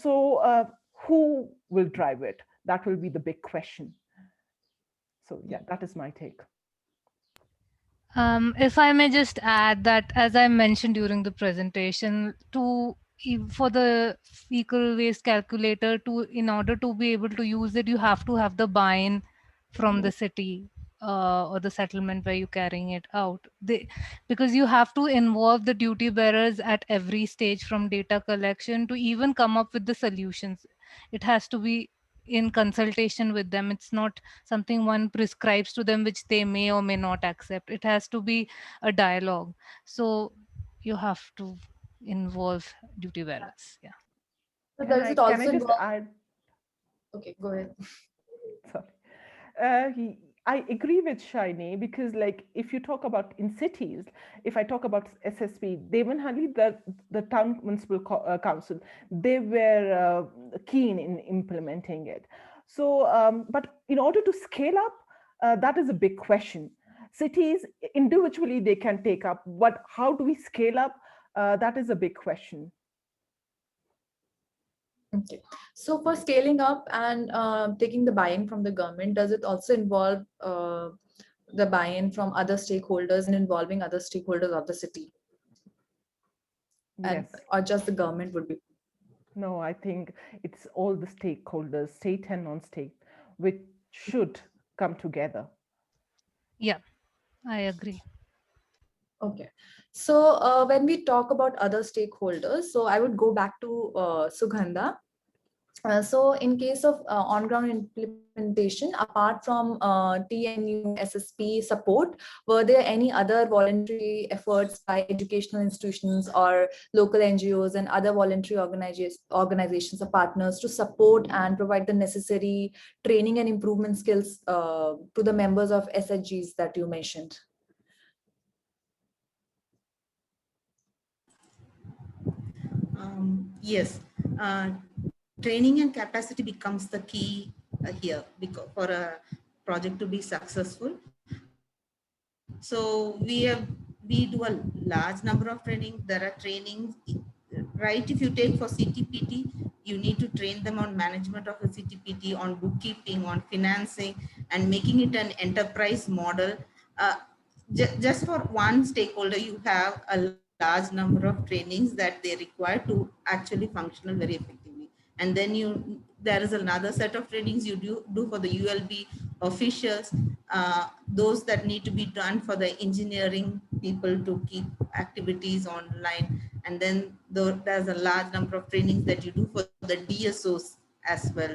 So who will drive it? That will be the big question. So yeah, that is my take. If I may just add that, as I mentioned during the presentation, for the fecal waste calculator, in order to be able to use it, you have to have the buy-in from the city or the settlement where you're carrying it out. Because you have to involve the duty bearers at every stage, from data collection to even come up with the solutions. It has to be in consultation with them. It's not something one prescribes to them which they may or may not accept. It has to be a dialogue. So you have to involve duty bearers. Yeah. So does it Can I also just involve? add? Okay, go ahead. Sorry. I agree with Shaini, because like if you talk about in cities, if I talk about SSP, Devanhali, the town municipal council, they were keen in implementing it. So, but in order to scale up, that is a big question. Cities individually they can take up, but how do we scale up? That is a big question. Okay. So for scaling up and taking the buy-in from the government, does it also involve the buy-in from other stakeholders and involving other stakeholders of the city? And Yes. or just the government would be? No, I think it's all the stakeholders, state and non-state, which should come together. Yeah, I agree. Okay. So when we talk about other stakeholders, so I would go back to Sugandha. So in case of on-ground implementation, apart from TNU SSP support, were there any other voluntary efforts by educational institutions or local NGOs and other voluntary organizations or partners to support and provide the necessary training and improvement skills to the members of SHGs that you mentioned? Yes, training and capacity becomes the key here because for a project to be successful. So we do a large number of training. There are trainings, right? If you take for CTPT, you need to train them on management of the CTPT, on bookkeeping, on financing, and making it an enterprise model. Just for one stakeholder, you have a large number of trainings that they require to actually functional very effectively. And then there is another set of trainings you do for the ULB officials, those that need to be done for the engineering people to keep activities online. And then there's a large number of trainings that you do for the DSOs as well.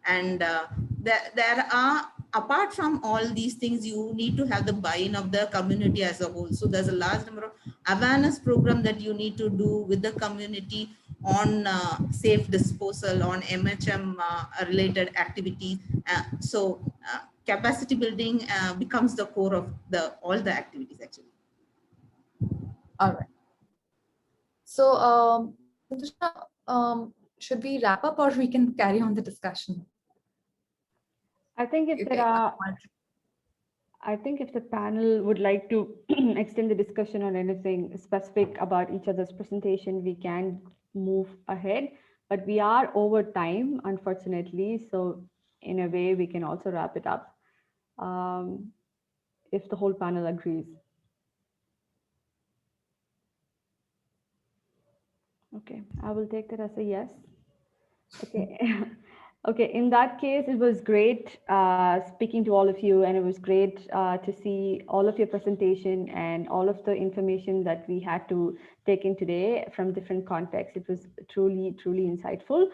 And there are, apart from all these things, you need to have the buy-in of the community as a whole. So there's a large number of awareness program that you need to do with the community on safe disposal, on MHM related activities. Capacity building becomes the core of all the activities actually. All right. So, Santusha, should we wrap up or we can carry on the discussion? I think if there Okay. are, I think if the panel would like to extend the discussion on anything specific about each other's presentation, we can move ahead. But we are over time, unfortunately. So in a way, we can also wrap it up if the whole panel agrees. Okay, I will take that as a yes. Okay. Okay, in that case, it was great speaking to all of you, and it was great to see all of your presentation and all of the information that we had to take in today from different contexts. It was truly, truly insightful.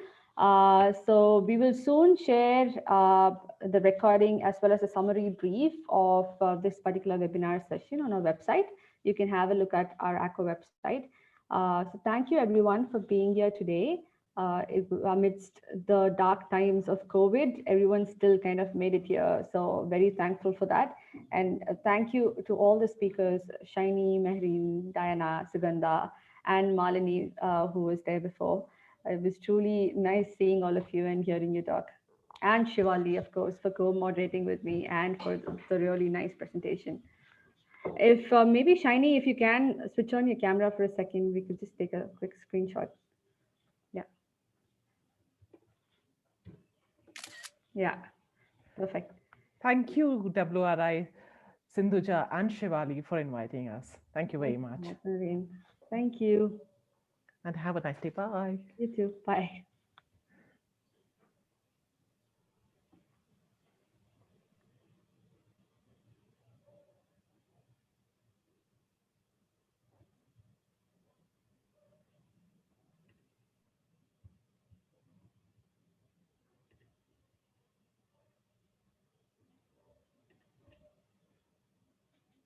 So we will soon share the recording as well as a summary brief of this particular webinar session on our website. You can have a look at our ACO website. So thank you everyone for being here today. Amidst the dark times of COVID, everyone still kind of made it here. So very thankful for that. And thank you to all the speakers, Shaini, Mehreen, Diana, Sugandha, and Malini, who was there before. It was truly nice seeing all of you and hearing you talk. And Shivali, of course, for co-moderating with me and for the really nice presentation. If maybe Shaini, if you can switch on your camera for a second, we could just take a quick screenshot. Yeah. Yeah, perfect. Thank you, WRI. Sindhuja and Shivali for inviting us. Thank you very much. Thank you. And have a nice day. Bye. You too. Bye.